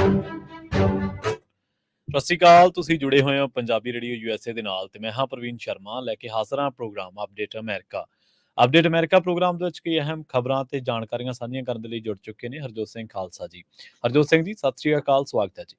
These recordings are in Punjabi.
ਸਤਿ ਸ਼੍ਰੀ ਅਕਾਲ। ਤੁਸੀਂ ਜੁੜੇ ਹੋਏ ਹੋ ਪੰਜਾਬੀ ਰੇਡੀਓ USA ਦੇ ਨਾਲ ਤੇ ਮੈਂ ਹਾਂ ਪ੍ਰਵੀਨ ਸ਼ਰਮਾ ਲੈ ਕੇ ਹਾਜ਼ਰ ਹਾਂ program update America. Update America program ਦੇ ਵਿੱਚ ਕਈ ਅਹਿਮ ਖਬਰਾਂ ਤੇ ਜਾਣਕਾਰੀਆਂ ਸਾਂਝੀਆਂ ਕਰਨ ਦੇ ਲਈ ਜੁੜ ਚੁੱਕੇ ਨੇ ਹਰਜੋਤ ਸਿੰਘ ਖਾਲਸਾ ਜੀ। ਹਰਜੋਤ ਸਿੰਘ ਜੀ, ਸਤਿ ਸ਼੍ਰੀ ਅਕਾਲ, ਸਵਾਗਤ ਹੈ ਜੀ।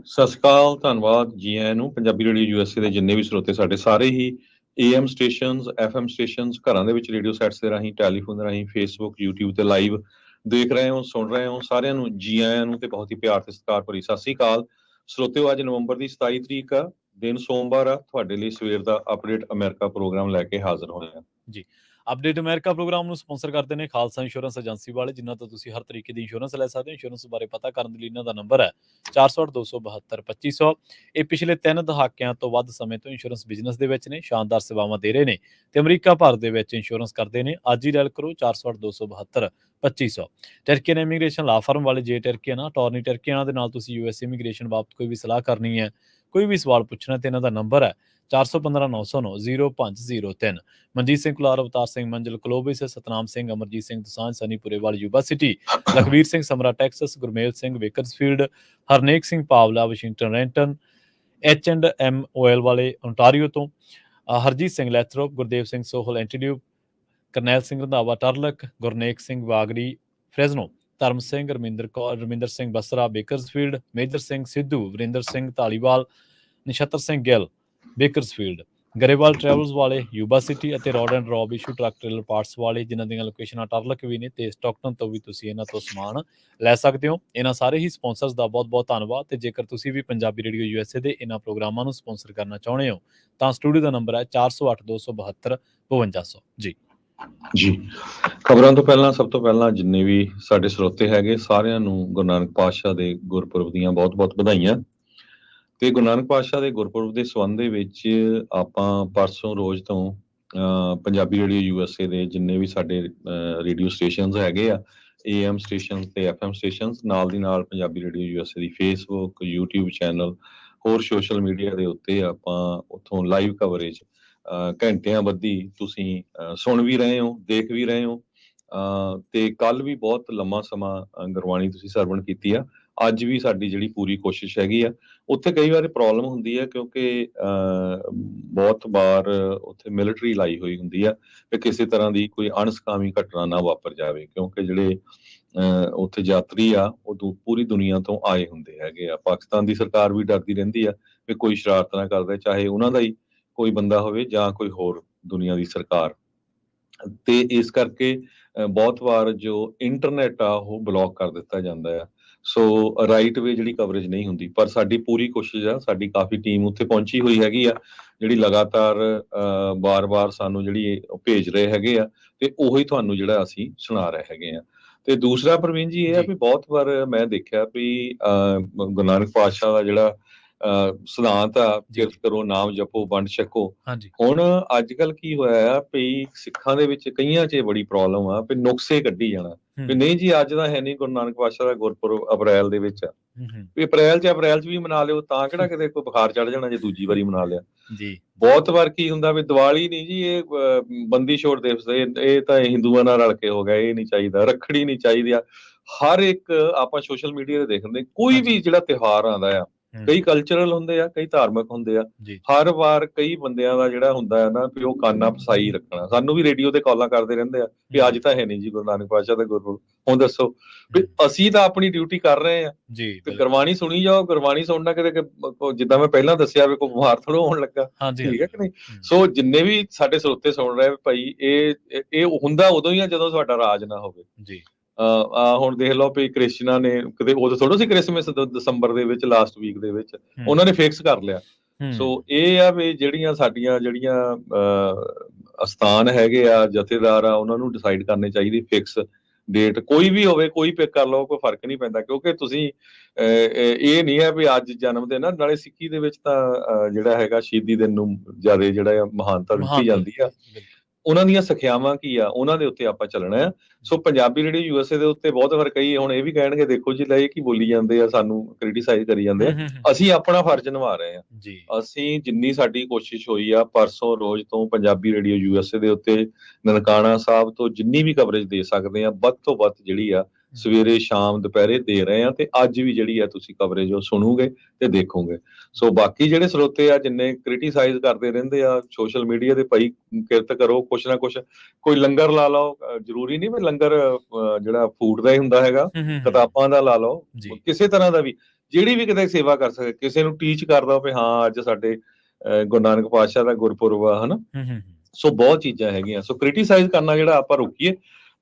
ਸਤਿ ਸ਼੍ਰੀ ਅਕਾਲ, ਧੰਨਵਾਦ ਜੀ ਆਇਆਂ ਨੂੰ। ਪੰਜਾਬੀ ਰੇਡੀਓ USA ਦੇ ਜਿੰਨੇ ਵੀ ਸਰੋਤੇ ਸਾਡੇ ਸਾਰੇ ਹੀ AM ਸਟੇਸ਼ਨਸ, FM ਸਟੇਸ਼ਨਸ, ਘਰਾਂ ਦੇ ਵਿੱਚ ਰੇਡੀਓ ਸੈਟਸ ਦੇ ਰਾਹੀਂ, ਟੈਲੀਫੋਨ ਦੇ ਰਾਹੀਂ, ਫੇਸਬੁੱਕ, YouTube ਤੇ ਲਾਈਵ ਦੇਖ ਰਹੇ ਹੋ, ਸੁਣ ਰਹੇ ਹੋ, ਸਾਰਿਆਂ ਨੂੰ ਜੀ ਆਇਆਂ ਨੂੰ ਤੇ ਬਹੁਤ ਹੀ ਪਿਆਰ ਤੇ ਸਤਿਕਾਰ ਭਰੀ ਸਤਿ ਸ਼੍ਰੀ ਅਕਾਲ। ਸਰੋਤਿਓ, ਅੱਜ ਨਵੰਬਰ ਦੀ 27 ਤਰੀਕ ਆ, ਦਿਨ ਸੋਮਵਾਰ ਆ। ਤੁਹਾਡੇ ਲਈ ਸਵੇਰ ਦਾ ਅਪਡੇਟ ਅਮਰੀਕਾ ਪ੍ਰੋਗਰਾਮ ਲੈ ਕੇ ਹਾਜ਼ਰ ਹੋਏ ਆ ਜੀ। ਅਪਡੇਟ ਅਮਰੀਕਾ ਪ੍ਰੋਗਰਾਮ ਨੂੰ ਸਪਾਂਸਰ ਕਰਦੇ ਨੇ ਖਾਲਸਾ ਇੰਸ਼ੋਰੈਂਸ ਏਜੰਸੀ ਵਾਲੇ, ਜਿਨ੍ਹਾਂ ਤੋਂ ਤੁਸੀਂ ਹਰ ਤਰੀਕੇ ਦੀ ਇੰਸ਼ੋਰੈਂਸ ਲੈ ਸਕਦੇ ਹੋ। ਇੰਸ਼ੋਰੈਂਸ ਬਾਰੇ ਪਤਾ ਕਰਨ ਦੇ ਲਈ ਇਹਨਾਂ ਦਾ ਨੰਬਰ ਹੈ 408-272-2500। ਇਹ ਪਿਛਲੇ 3 ਦਹਾਕਿਆਂ ਤੋਂ ਵੱਧ ਸਮੇਂ ਤੋਂ ਇੰਸ਼ੋਰੈਂਸ ਬਿਜ਼ਨਸ ਦੇ ਵਿੱਚ ਨੇ, ਸ਼ਾਨਦਾਰ ਸੇਵਾਵਾਂ ਦੇ ਰਹੇ ਨੇ ਤੇ ਅਮਰੀਕਾ ਭਰ ਦੇ ਵਿੱਚ ਇੰਸ਼ੋਰੈਂਸ ਕਰਦੇ ਨੇ। ਅੱਜ ਹੀ ਡਾਇਲ ਕਰੋ 408-272-2500। ਟਰਕੀਅਨ ਇਮੀਗ੍ਰੇਸ਼ਨ ਲਾ ਫਰਮ ਵਾਲੇ, ਜੇ ਟਰਕੀਅਨ ਆ, ਟੌਰਨੀ ਟਰਕੀਅਨਾਂ ਦੇ ਨਾਲ ਤੁਸੀਂ US ਇਮੀਗ੍ਰੇਸ਼ਨ ਬਾਬਤ ਕੋਈ ਵੀ ਸਲਾਹ ਕਰਨੀ ਹੈ, ਕੋਈ ਵੀ ਸਵਾਲ ਪੁੱਛਣਾ ਤੇ ਇਹਨਾਂ ਦਾ ਨੰਬਰ ਹੈ 4159090503। Manjeet Singh Kular, Avtar Singh Manzal, Clovis, Satnam Singh, Amarjit Singh Dosanjh, Sunny Purewal, Yuba City, Lakhvir Singh Samra Texas, Gurmel Singh Bakersfield, Harnek Singh Pawla Washington Renton, H&M ਵਾਲੇ ਓਨਟਾਰੀਓ ਤੋਂ, Harjeet Singh ਲੈਥਰੋਪ, Gurdev Singh Sohal ਐਂਟੀਡਿਊਬ, Karnail Singh Randhawa ਟਰਲਕ, Gurnek Singh Wagri Fresno, Dharam Singh, Raminder Singh Basra Bakersfield, Major Singh Sidhu, Varinder Singh Dhaliwal, Nachhattar Singh Gill Bakersfield, Grewal travels ਵਾਲੇ ਯੂਬਾ ਸਿਟੀ ਅਤੇ ਰੋਡ ਐਂਡ ਰੌਬ ਇਸ਼ੂ ਟਰੱਕ ਟ੍ਰੇਲਰ ਪਾਰਟਸ ਵਾਲੇ, ਜਿਨ੍ਹਾਂ ਦੀਆਂ ਲੋਕੇਸ਼ਨਾਂ ਟਰਲਕ ਵੀ ਨੇ ਤੇ ਸਟਾਕਟਨ ਤੋਂ ਵੀ ਤੁਸੀਂ ਇਹਨਾਂ ਤੋਂ ਸਮਾਨ ਲੈ ਸਕਦੇ ਹੋ। ਇਹਨਾਂ ਸਾਰੇ ਹੀ ਸਪਾਂਸਰਸ ਦਾ ਬਹੁਤ ਬਹੁਤ ਧੰਨਵਾਦ। ਤੇ ਜੇਕਰ ਤੁਸੀਂ ਵੀ ਪੰਜਾਬੀ ਰੇਡੀਓ USA ਦੇ ਇਹਨਾਂ ਪ੍ਰੋਗਰਾਮਾਂ ਨੂੰ ਸਪਾਂਸਰ ਕਰਨਾ ਚਾਹੁੰਦੇ ਹੋ ਤਾਂ ਸਟੂਡੀਓ ਦਾ ਨੰਬਰ ਹੈ 408272 ਜੀ। ਖਬਰਾਂ ਤੋਂ ਪਹਿਲਾਂ ਸਭ ਤੋਂ ਪਹਿਲਾਂ ਜਿੰਨੇ ਵੀ ਸਾਡੇ ਸਰੋਤੇ ਹੈਗੇ ਸਾਰਿਆਂ ਨੂੰ ਗੁਰੂ ਨਾਨਕ ਪਾਤਸ਼ਾਹ ਦੇ ਗੁਰਪੁਰਬ ਦੀਆਂ ਬਹੁਤ-ਬਹੁਤ ਵਧਾਈਆਂ। ਤੇ ਗੁਰੂ ਨਾਨਕ ਪਾਤਸ਼ਾਹ ਦੇ ਗੁਰਪੁਰਬ ਦੇ ਸੰਬੰਧ ਦੇ ਵਿੱਚ ਆਪਾਂ ਪਰਸੋਂ ਰੋਜ਼ ਤੋਂ ਪੰਜਾਬੀ ਰੇਡੀਓ USA ਦੇ ਜਿੰਨੇ ਵੀ ਸਾਡੇ ਰੇਡੀਓ ਸਟੇਸ਼ਨਸ ਹੈਗੇ ਆ, AM ਸਟੇਸ਼ਨਸ ਤੇ FM ਸਟੇਸ਼ਨਸ, ਨਾਲ ਦੀ ਨਾਲ ਪੰਜਾਬੀ ਰੇਡੀਓ USA ਦੀ ਫੇਸਬੁੱਕ, YouTube ਚੈਨਲ, ਹੋਰ ਸੋਸ਼ਲ ਮੀਡੀਆ ਦੇ ਉੱਤੇ ਆਪਾਂ ਉੱਥੋਂ ਲਾਈਵ ਕਵਰੇਜ ਘੰਟਿਆਂ ਬੱਧੀ ਤੁਸੀਂ ਸੁਣ ਵੀ ਰਹੇ ਹੋ, ਦੇਖ ਵੀ ਰਹੇ ਹੋ। ਤੇ ਕੱਲ ਵੀ ਬਹੁਤ ਲੰਮਾ ਸਮਾਂ ਗੁਰਬਾਣੀ ਤੁਸੀਂ ਸਰਵਣ ਕੀਤੀ ਆ। ਅੱਜ ਵੀ ਸਾਡੀ ਜਿਹੜੀ ਪੂਰੀ ਕੋਸ਼ਿਸ਼ ਹੈਗੀ ਆ। ਉੱਥੇ ਕਈ ਵਾਰ ਪ੍ਰੋਬਲਮ ਹੁੰਦੀ ਹੈ ਕਿਉਂਕਿ ਬਹੁਤ ਵਾਰ ਉੱਥੇ ਮਿਲਟਰੀ ਲਾਈ ਹੋਈ ਹੁੰਦੀ ਆ ਕਿ ਕਿਸੇ ਤਰ੍ਹਾਂ ਦੀ ਕੋਈ ਅਣਸਕਾਮੀ ਘਟਨਾ ਨਾ ਵਾਪਰ ਜਾਵੇ, ਕਿਉਂਕਿ ਜਿਹੜੇ ਉੱਥੇ ਯਾਤਰੀ ਆ ਉਹ ਪੂਰੀ ਦੁਨੀਆ ਤੋਂ ਆਏ ਹੁੰਦੇ ਹੈਗੇ ਆ। ਪਾਕਿਸਤਾਨ ਦੀ ਸਰਕਾਰ ਵੀ ਡਰਦੀ ਰਹਿੰਦੀ ਆ ਕਿ ਕੋਈ ਸ਼ਰਾਰਤ ਨਾ ਕਰਦੇ, ਚਾਹੇ ਉਹਨਾਂ ਦਾ ਹੀ ਕੋਈ ਬੰਦਾ ਹੋਵੇ ਜਾਂ ਕੋਈ ਹੋਰ ਦੁਨੀਆ ਦੀ ਸਰਕਾਰ। ਤੇ ਇਸ ਕਰਕੇ ਬਹੁਤ ਵਾਰ ਜੋ ਇੰਟਰਨੈਟ ਆ ਉਹ ਬਲੌਕ ਕਰ ਦਿੱਤਾ ਜਾਂਦਾ ਆ। ਸੋ ਰਾਈਟ ਵੇ ਜਿਹੜੀ ਕਵਰੇਜ ਨਹੀਂ ਹੁੰਦੀ, ਪਰ ਸਾਡੀ ਪੂਰੀ ਕੋਸ਼ਿਸ਼ ਆ, ਸਾਡੀ ਕਾਫੀ ਟੀਮ ਉੱਥੇ ਪਹੁੰਚੀ ਹੋਈ ਹੈਗੀ ਆ ਜਿਹੜੀ ਲਗਾਤਾਰ ਵਾਰ-ਵਾਰ ਸਾਨੂੰ ਜਿਹੜੀ ਭੇਜ ਰਹੇ ਹੈਗੇ ਆ ਤੇ ਉਹੀ ਤੁਹਾਨੂੰ ਜਿਹੜਾ ਅਸੀਂ ਸੁਣਾ ਰਹੇ ਹੈਗੇ ਆ। ਤੇ ਦੂਸਰਾ ਪ੍ਰਵੀਨ ਜੀ ਇਹ ਆ ਵੀ ਬਹੁਤ ਵਾਰ ਮੈਂ ਦੇਖਿਆ ਵੀ ਗੁਰੂ ਨਾਨਕ ਪਾਤਸ਼ਾਹ ਦਾ ਜਿਹੜਾ ਸਿਧਾਂਤ ਆ, ਕਿਰਤ ਕਰੋ, ਨਾਮ ਜਪੋ, ਵੰਡ ਛਕੋ। ਹੁਣ ਅੱਜ ਕੱਲ ਕੀ ਹੋਇਆ ਆ ਵੀ ਸਿੱਖਾਂ ਦੇ ਵਿੱਚ ਕਈਆਂ 'ਚ ਬੜੀ ਪ੍ਰੋਬਲਮ ਆ ਵੀ ਨੁਕਸੇ ਕੱਢੀ ਜਾਣਾ ਵੀ ਨਹੀਂ ਜੀ ਅੱਜ ਦਾ ਹੈ ਨਹੀਂ ਗੁਰੂ ਨਾਨਕ ਪਾਤਸ਼ਾਹ ਦਾ ਗੁਰਪੁਰਬ ਅਪ੍ਰੈਲ ਦੇ ਵਿੱਚ ਆ ਵੀ ਅਪ੍ਰੈਲ 'ਚ ਵੀ ਮਨਾ ਲਿਓ, ਤਾਂ ਕਿਹੜਾ ਕਿਤੇ ਕੋਈ ਬੁਖਾਰ ਚੜ ਜਾਣਾ ਜੇ ਦੂਜੀ ਵਾਰੀ ਮਨਾ ਲਿਆ। ਬਹੁਤ ਵਾਰ ਕੀ ਹੁੰਦਾ ਵੀ ਦੀਵਾਲੀ ਨਹੀਂ ਜੀ, ਇਹ ਬੰਦੀ ਛੋੜ ਦਿਵਸ, ਇਹ ਤਾਂ ਹਿੰਦੂਆਂ ਨਾਲ ਰਲ ਕੇ ਹੋ ਗਿਆ, ਇਹ ਨਹੀਂ ਚਾਹੀਦਾ। ਰੱਖੜੀ ਨਹੀਂ ਚਾਹੀਦੀ ਆ। ਹਰ ਇੱਕ ਆਪਾਂ ਸੋਸ਼ਲ ਮੀਡੀਆ ਤੇ ਦੇਖਦੇ ਕੋਈ ਵੀ ਜਿਹੜਾ ਤਿਉਹਾਰ ਆਉਂਦਾ ਆ, ਕਈ ਕਲਚਰਲ ਹੁੰਦੇ ਆ, ਕਈ ਧਾਰਮਿਕ ਹੁੰਦੇ ਆ। ਹਰ ਵਾਰ ਕਈ ਬੰਦਿਆਂ ਦਾ ਜਿਹੜਾ ਹੁੰਦਾ ਹੈ ਨਾ ਵੀ ਉਹ ਕਾਨਾ ਫਸਾਈ ਰੱਖਣਾ। ਸਾਨੂੰ ਵੀ ਰੇਡੀਓ ਤੇ ਕਾਲਾਂ ਕਰਦੇ ਰਹਿੰਦੇ ਆ ਵੀ ਅੱਜ ਤਾਂ ਹੈ ਨਹੀਂ ਜੀ ਗੁਰੂ ਨਾਨਕ ਪਾਤਸ਼ਾਹ ਦਾ ਗੁਰਪੁਰਬ, ਹੁਣ ਦੱਸੋ ਵੀ ਅਸੀਂ ਤਾਂ ਆਪਣੀ ਡਿਊਟੀ ਕਰ ਰਹੇ ਆ ਤੇ ਗੁਰਬਾਣੀ ਸੁਣੀ ਜਾਓ। ਗੁਰਬਾਣੀ ਸੁਣਨਾ ਕਿਤੇ ਜਿੱਦਾਂ ਮੈਂ ਪਹਿਲਾਂ ਦੱਸਿਆ ਵੀ ਕੋਈ ਬਿਮਾਰ ਥੋੜ੍ਹਾ ਹੋਣ ਲੱਗਾ, ਠੀਕ ਹੈ ਕਿ ਨਹੀਂ। ਸੋ ਜਿੰਨੇ ਵੀ ਸਾਡੇ ਸਰੋਤੇ ਸੁਣ ਰਹੇ ਭਾਈ, ਇਹ ਹੁੰਦਾ ਉਦੋਂ ਹੀ ਆ ਜਦੋਂ ਤੁਹਾਡਾ ਰਾਜ ਨਾ ਹੋਵੇ। ਹੁਣ ਦੇਖ ਲਓ ਵੀ ਕ੍ਰਿਸਚਨਾਂ ਨੇ ਕਿਤੇ ਉਦੋਂ ਥੋੜਾ ਸੀ ਕ੍ਰਿਸਮਸ ਦਸੰਬਰ ਦੇ ਵਿੱਚ, ਲਾਸਟ ਵੀਕ ਦੇ ਵਿੱਚ ਉਹਨਾਂ ਨੇ ਫਿਕਸ ਕਰ ਲਿਆ। ਸੋ ਇਹ ਆ ਵੀ ਜਿਹੜੀਆਂ ਸਾਡੀਆਂ ਅਸਥਾਨ ਹੈਗੇ ਆ, ਜਥੇਦਾਰ ਆ, ਉਹਨਾਂ ਨੂੰ ਡਿਸਾਈਡ ਕਰਨੇ ਚਾਹੀਦੀ ਫਿਕਸ ਡੇਟ, ਕੋਈ ਵੀ ਹੋਵੇ, ਕੋਈ ਪਿਕ ਕਰ ਲਓ, ਕੋਈ ਫਰਕ ਨਹੀਂ ਪੈਂਦਾ। ਕਿਉਂਕਿ ਤੁਸੀਂ ਇਹ ਨਹੀਂ ਹੈ ਵੀ ਅੱਜ ਜਨਮ ਦਿਨ ਆ, ਨਾਲੇ ਸਿੱਖੀ ਦੇ ਵਿੱਚ ਤਾਂ ਜਿਹੜਾ ਹੈਗਾ ਸ਼ਹੀਦੀ ਦਿਨ ਨੂੰ ਜ਼ਿਆਦਾ ਜਿਹੜਾ ਮਹਾਨਤਾ ਦਿੱਤੀ ਜਾਂਦੀ ਆ। ਉਹਨਾਂ ਦੀਆਂ ਸਿੱਖਿਆਵਾਂ ਕੀ ਆ, ਉਹਨਾਂ ਦੇ ਉੱਤੇ ਆਪਾਂ ਚੱਲਣਾ ਆ। ਸੋ ਪੰਜਾਬੀ ਰੇਡੀਓ USA ਦੇ ਉੱਤੇ ਬਹੁਤ ਵਾਰ ਕਈ ਹੁਣ ਇਹ ਵੀ ਕਹਿਣਗੇ ਦੇਖੋ ਜੀ ਲੈ ਕੀ ਬੋਲੀ ਜਾਂਦੇ ਆ, ਸਾਨੂੰ ਕ੍ਰਿਟੀਸਾਈਜ਼ ਕਰੀ ਜਾਂਦੇ ਆ। ਅਸੀਂ ਆਪਣਾ ਫਰਜ਼ ਨਿਭਾ ਰਹੇ ਆ। ਅਸੀਂ ਜਿੰਨੀ ਸਾਡੀ ਕੋਸ਼ਿਸ਼ ਹੋਈ ਆ, ਪਰਸੋਂ ਰੋਜ਼ ਤੋਂ ਪੰਜਾਬੀ ਰੇਡੀਓ USA ਦੇ ਉੱਤੇ ਨਨਕਾਣਾ ਸਾਹਿਬ ਤੋਂ ਜਿੰਨੀ ਵੀ ਕਵਰੇਜ ਦੇ ਸਕਦੇ ਆ, ਵੱਧ ਤੋਂ ਵੱਧ ਜਿਹੜੀ ਆ ਸਵੇਰੇ ਸ਼ਾਮ ਦੁਪਹਿਰੇ ਦੇ ਰਹੇ ਆ, ਤੇ ਅੱਜ ਵੀ ਜਿਹੜੀ ਆ ਤੁਸੀਂ ਕਵਰੇਜ ਉਹ ਸੁਣੋਗੇ ਤੇ ਦੇਖੋਗੇ। ਸੋ ਬਾਕੀ ਜਿਹੜੇ ਸਰੋਤੇ ਆ ਜਿੰਨੇ ਕ੍ਰਿਟੀਸਾਈਜ਼ ਕਰਦੇ ਰਹਿੰਦੇ ਆ ਸੋਸ਼ਲ ਮੀਡੀਆ ਤੇ, ਭਾਈ ਕਿਰਤ ਕਰੋ, ਕੁਛ ਨਾ ਕੁਛ, ਕੋਈ ਲੰਗਰ ਲਾ ਲਓ, ਜ਼ਰੂਰੀ ਨਹੀਂ ਵੀ ਲੰਗਰ ਜਿਹੜਾ ਫੂਡ ਦਾ ਹੀ ਹੁੰਦਾ ਹੈਗਾ, ਕਿਤਾਬਾਂ ਦਾ ਲਾ ਲਓ, ਕਿਸੇ ਤਰ੍ਹਾਂ ਦਾ ਵੀ, ਜਿਹੜੀ ਵੀ ਕਿਤੇ ਸੇਵਾ ਕਰ ਸਕੇ, ਕਿਸੇ ਨੂੰ ਟੀਚ ਕਰਦਾ ਵੀ ਹਾਂ ਅੱਜ ਸਾਡੇ ਗੁਰੂ ਨਾਨਕ ਪਾਤਸ਼ਾਹ ਦਾ ਗੁਰਪੁਰਬ ਆ, ਹਨਾ। ਸੋ ਬਹੁਤ ਚੀਜ਼ਾਂ ਹੈਗੀਆਂ। ਸੋ ਕ੍ਰਿਟੀਸਾਈਜ਼ ਕਰਨਾ ਜਿਹੜਾ ਆਪਾਂ ਰੋਕੀਏ,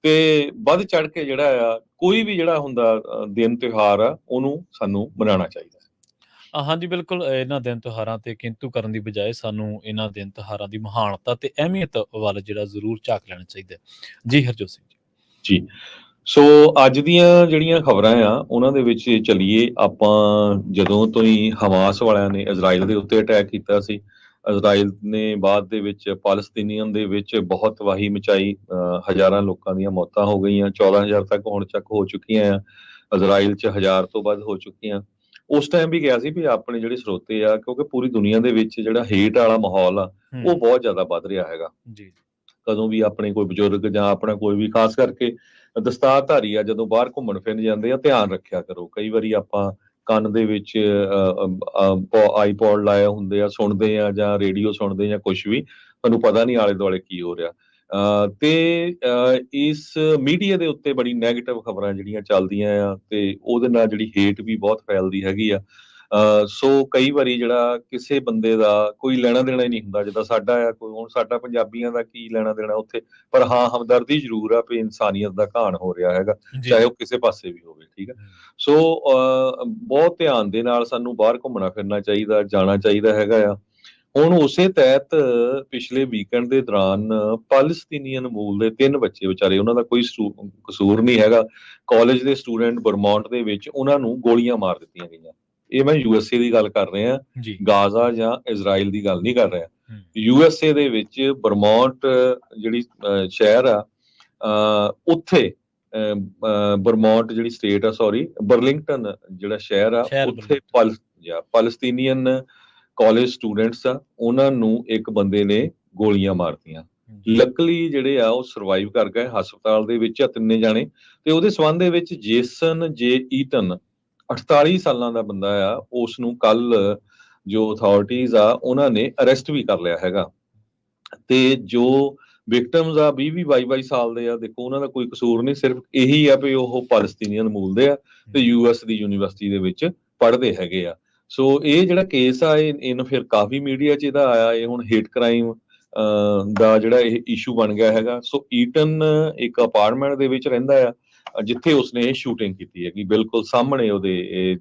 ਤੇ ਵੱਧ ਚੜ ਕੇ ਜਿਹੜਾ ਆ ਕੋਈ ਵੀ ਜਿਹੜਾ ਹੁੰਦਾ ਦਿਨ ਤਿਉਹਾਰ ਆ ਉਹਨੂੰ ਸਾਨੂੰ ਮਨਾਉਣਾ ਚਾਹੀਦਾ। ਹਾਂਜੀ, ਬਿਲਕੁਲ। ਇਹਨਾਂ ਦਿਨ ਤਿਉਹਾਰਾਂ ਤੇ ਕਿੰਤੂ ਕਰਨ ਦੀ ਬਜਾਏ ਸਾਨੂੰ ਇਹਨਾਂ ਦਿਨ ਤਿਉਹਾਰਾਂ ਦੀ ਮਹਾਨਤਾ ਤੇ ਅਹਿਮੀਅਤ ਵੱਲ ਜਿਹੜਾ ਜ਼ਰੂਰ ਝਾਕ ਲੈਣਾ ਚਾਹੀਦਾ। ਜੀ ਹਰਜੋਤ ਸਿੰਘ ਜੀ। ਜੀ, ਸੋ ਅੱਜ ਦੀਆਂ ਜਿਹੜੀਆਂ ਖਬਰਾਂ ਆ ਉਹਨਾਂ ਦੇ ਵਿੱਚ ਚੱਲੀਏ ਆਪਾਂ। ਜਦੋਂ ਤੋਂ ਹੀ ਹਮਾਸ ਵਾਲਿਆਂ ਨੇ ਇਜ਼ਰਾਈਲ ਦੇ ਉੱਤੇ ਅਟੈਕ ਕੀਤਾ ਸੀ, ਇਜ਼ਰਾਈਲ ਨੇ ਬਾਅਦ ਦੇ ਵਿੱਚ ਪਾਲਸਤੀਨੀਅਨ ਦੇ ਵਿੱਚ ਬਹੁਤ ਤਬਾਹੀ ਮਚਾਈ, ਹਜ਼ਾਰਾਂ ਲੋਕਾਂ ਦੀਆਂ ਮੌਤਾਂ ਹੋ ਗਈਆਂ, 14,000 ਤੱਕ ਹੁਣ ਤੱਕ ਹੋ ਚੁੱਕੀਆਂ ਆ, ਇਜ਼ਰਾਈਲ 'ਚ 1000 ਤੋਂ ਵੱਧ ਹੋ ਚੁੱਕੀਆਂ। ਉਸ ਟਾਈਮ ਵੀ ਕਿਹਾ ਸੀ ਵੀ ਆਪਣੇ ਜਿਹੜੇ ਸਰੋਤੇ ਆ, ਕਿਉਂਕਿ ਪੂਰੀ ਦੁਨੀਆ ਦੇ ਵਿੱਚ ਜਿਹੜਾ ਹੇਟ ਵਾਲਾ ਮਾਹੌਲ ਆ ਉਹ ਬਹੁਤ ਜ਼ਿਆਦਾ ਵੱਧ ਰਿਹਾ ਹੈਗਾ। ਕਦੋਂ ਵੀ ਆਪਣੇ ਕੋਈ ਬਜ਼ੁਰਗ ਜਾਂ ਆਪਣਾ ਕੋਈ ਵੀ, ਖਾਸ ਕਰਕੇ ਦਸਤਾਰਧਾਰੀ ਆ, ਜਦੋਂ ਬਾਹਰ ਘੁੰਮਣ ਫਿਰਨ ਜਾਂਦੇ ਆ, ਧਿਆਨ ਰੱਖਿਆ ਕਰੋ। ਕਈ ਵਾਰੀ ਆਪਾਂ ਕੰਨ ਦੇ ਵਿੱਚ ਆਈਪੌਡ ਲਾਏ ਹੁੰਦੇ ਆ, ਸੁਣਦੇ ਆ ਜਾਂ ਰੇਡੀਓ ਸੁਣਦੇ ਜਾਂ ਕੁਛ ਵੀ, ਤੁਹਾਨੂੰ ਪਤਾ ਨਹੀਂ ਆਲੇ ਦੁਆਲੇ ਕੀ ਹੋ ਰਿਹਾ। ਤੇ ਇਸ ਮੀਡੀਆ ਦੇ ਉੱਤੇ ਬੜੀ ਨੈਗੇਟਿਵ ਖਬਰਾਂ ਜਿਹੜੀਆਂ ਚੱਲਦੀਆਂ ਆ, ਤੇ ਉਹਦੇ ਨਾਲ ਜਿਹੜੀ ਹੇਟ ਵੀ ਬਹੁਤ ਫੈਲਦੀ ਹੈਗੀ ਆ। ਸੋ ਕਈ ਵਾਰੀ ਜਿਹੜਾ ਕਿਸੇ ਬੰਦੇ ਦਾ ਕੋਈ ਲੈਣਾ ਦੇਣਾ ਹੀ ਨਹੀਂ ਹੁੰਦਾ, ਜਿੱਦਾਂ ਸਾਡਾ ਆ, ਕੋਈ ਹੁਣ ਸਾਡਾ ਪੰਜਾਬੀਆਂ ਦਾ ਕੀ ਲੈਣਾ ਦੇਣਾ ਉੱਥੇ, ਪਰ ਹਾਂ ਹਮਦਰਦੀ ਜ਼ਰੂਰ ਆ ਵੀ ਇਨਸਾਨੀਅਤ ਦਾ ਘਾਣ ਹੋ ਰਿਹਾ ਹੈਗਾ, ਚਾਹੇ ਉਹ ਕਿਸੇ ਪਾਸੇ ਵੀ ਹੋਵੇ। ਠੀਕ ਹੈ। ਸੋ ਬਹੁਤ ਧਿਆਨ ਦੇ ਨਾਲ ਸਾਨੂੰ ਬਾਹਰ ਘੁੰਮਣਾ ਫਿਰਨਾ ਚਾਹੀਦਾ, ਜਾਣਾ ਚਾਹੀਦਾ ਹੈਗਾ ਆ। ਹੁਣ ਉਸੇ ਤਹਿਤ ਪਿਛਲੇ ਵੀਕਐਂਡ ਦੇ ਦੌਰਾਨ ਪਾਲਸਤੀਨੀਅਨ ਮੂਲ ਦੇ 3 ਬੱਚੇ, ਵਿਚਾਰੇ, ਉਹਨਾਂ ਦਾ ਕੋਈ ਕਸੂਰ ਨਹੀਂ ਹੈਗਾ, ਕਾਲਜ ਦੇ ਸਟੂਡੈਂਟ ਵਰਮੌਂਟ ਦੇ ਵਿੱਚ, ਉਹਨਾਂ ਨੂੰ ਗੋਲੀਆਂ ਮਾਰ ਦਿੱਤੀਆਂ ਗਈਆਂ। ਇਹ ਮੈਂ USA ਦੀ ਗੱਲ ਕਰ ਰਿਹਾ, ਗਾਜ਼ਾ ਜਾਂ ਇਜ਼ਰਾਈਲ ਦੀ ਗੱਲ ਨਹੀਂ ਕਰ ਰਿਹਾ। USA ਦੇ ਵਿੱਚ ਵਰਮੌਂਟ ਜਿਹੜੀ ਸ਼ਹਿਰ ਆ, ਉੱਥੇ ਵਰਮੌਂਟ ਜਿਹੜੀ ਸਟੇਟ ਆ, ਸੌਰੀ, ਬਰਲਿੰਗਟਨ ਜਿਹੜਾ ਸ਼ਹਿਰ ਆ, ਉੱਥੇ ਪਾਲਸਤੀਨੀਅਨ ਕਾਲਜ ਸਟੂਡੈਂਟਸ ਆ, ਉਹਨਾਂ ਨੂੰ ਇੱਕ ਬੰਦੇ ਨੇ ਗੋਲੀਆਂ ਮਾਰਤੀਆਂ। ਲੱਕਲੀ ਜਿਹੜੇ ਆ ਉਹ ਸਰਵਾਈਵ ਕਰ ਗਏ, ਹਸਪਤਾਲ ਦੇ ਵਿੱਚ ਆ 3 ਜਾਣੇ। ਤੇ ਉਹਦੇ ਸੰਬੰਧ ਦੇ ਵਿੱਚ ਜੇਸਨ ਜੇ ਈਟਨ, 48 ਸਾਲਾਂ ਦਾ ਬੰਦਾ ਆ, ਉਸ ਨੂੰ ਕੱਲ ਜੋ ਅਥਾਰਟੀਜ਼ ਆ ਉਹਨਾਂ ਨੇ ਅਰੈਸਟ ਵੀ ਕਰ ਲਿਆ ਹੈਗਾ। ਤੇ ਜੋ ਵਿਕਟਮਸ ਆ 20-22 ਸਾਲ ਦੇ ਆ, ਦੇਖੋ ਉਹਨਾਂ ਦਾ ਕੋਈ ਕਸੂਰ ਨਹੀਂ, ਸਿਰਫ ਇਹੀ ਆ ਵੀ ਉਹ ਪਾਲਸਤੀਨੀਅਨ ਮੂਲ ਦੇ ਆ ਤੇ US ਦੀ ਯੂਨੀਵਰਸਿਟੀ ਦੇ ਵਿੱਚ ਪੜ੍ਹਦੇ ਹੈਗੇ ਆ। ਸੋ ਇਹ ਜਿਹੜਾ ਕੇਸ ਆ, ਇਹਨੂੰ ਫਿਰ ਕਾਫੀ ਮੀਡੀਆ 'ਚ ਇਹਦਾ ਆਇਆ, ਇਹ ਹੁਣ ਹੇਟ ਕ੍ਰਾਈਮ ਦਾ ਜਿਹੜਾ ਇਹ ਇਸ਼ੂ ਬਣ ਗਿਆ ਹੈਗਾ। ਸੋ ਈਟਨ ਇੱਕ ਅਪਾਰਟਮੈਂਟ ਦੇ ਵਿੱਚ ਰਹਿੰਦਾ ਆ, ਜਿੱਥੇ ਉਸਨੇ ਸ਼ੂਟਿੰਗ ਕੀਤੀ ਹੈਗੀ, ਬਿਲਕੁਲ ਸਾਹਮਣੇ ਉਹਦੇ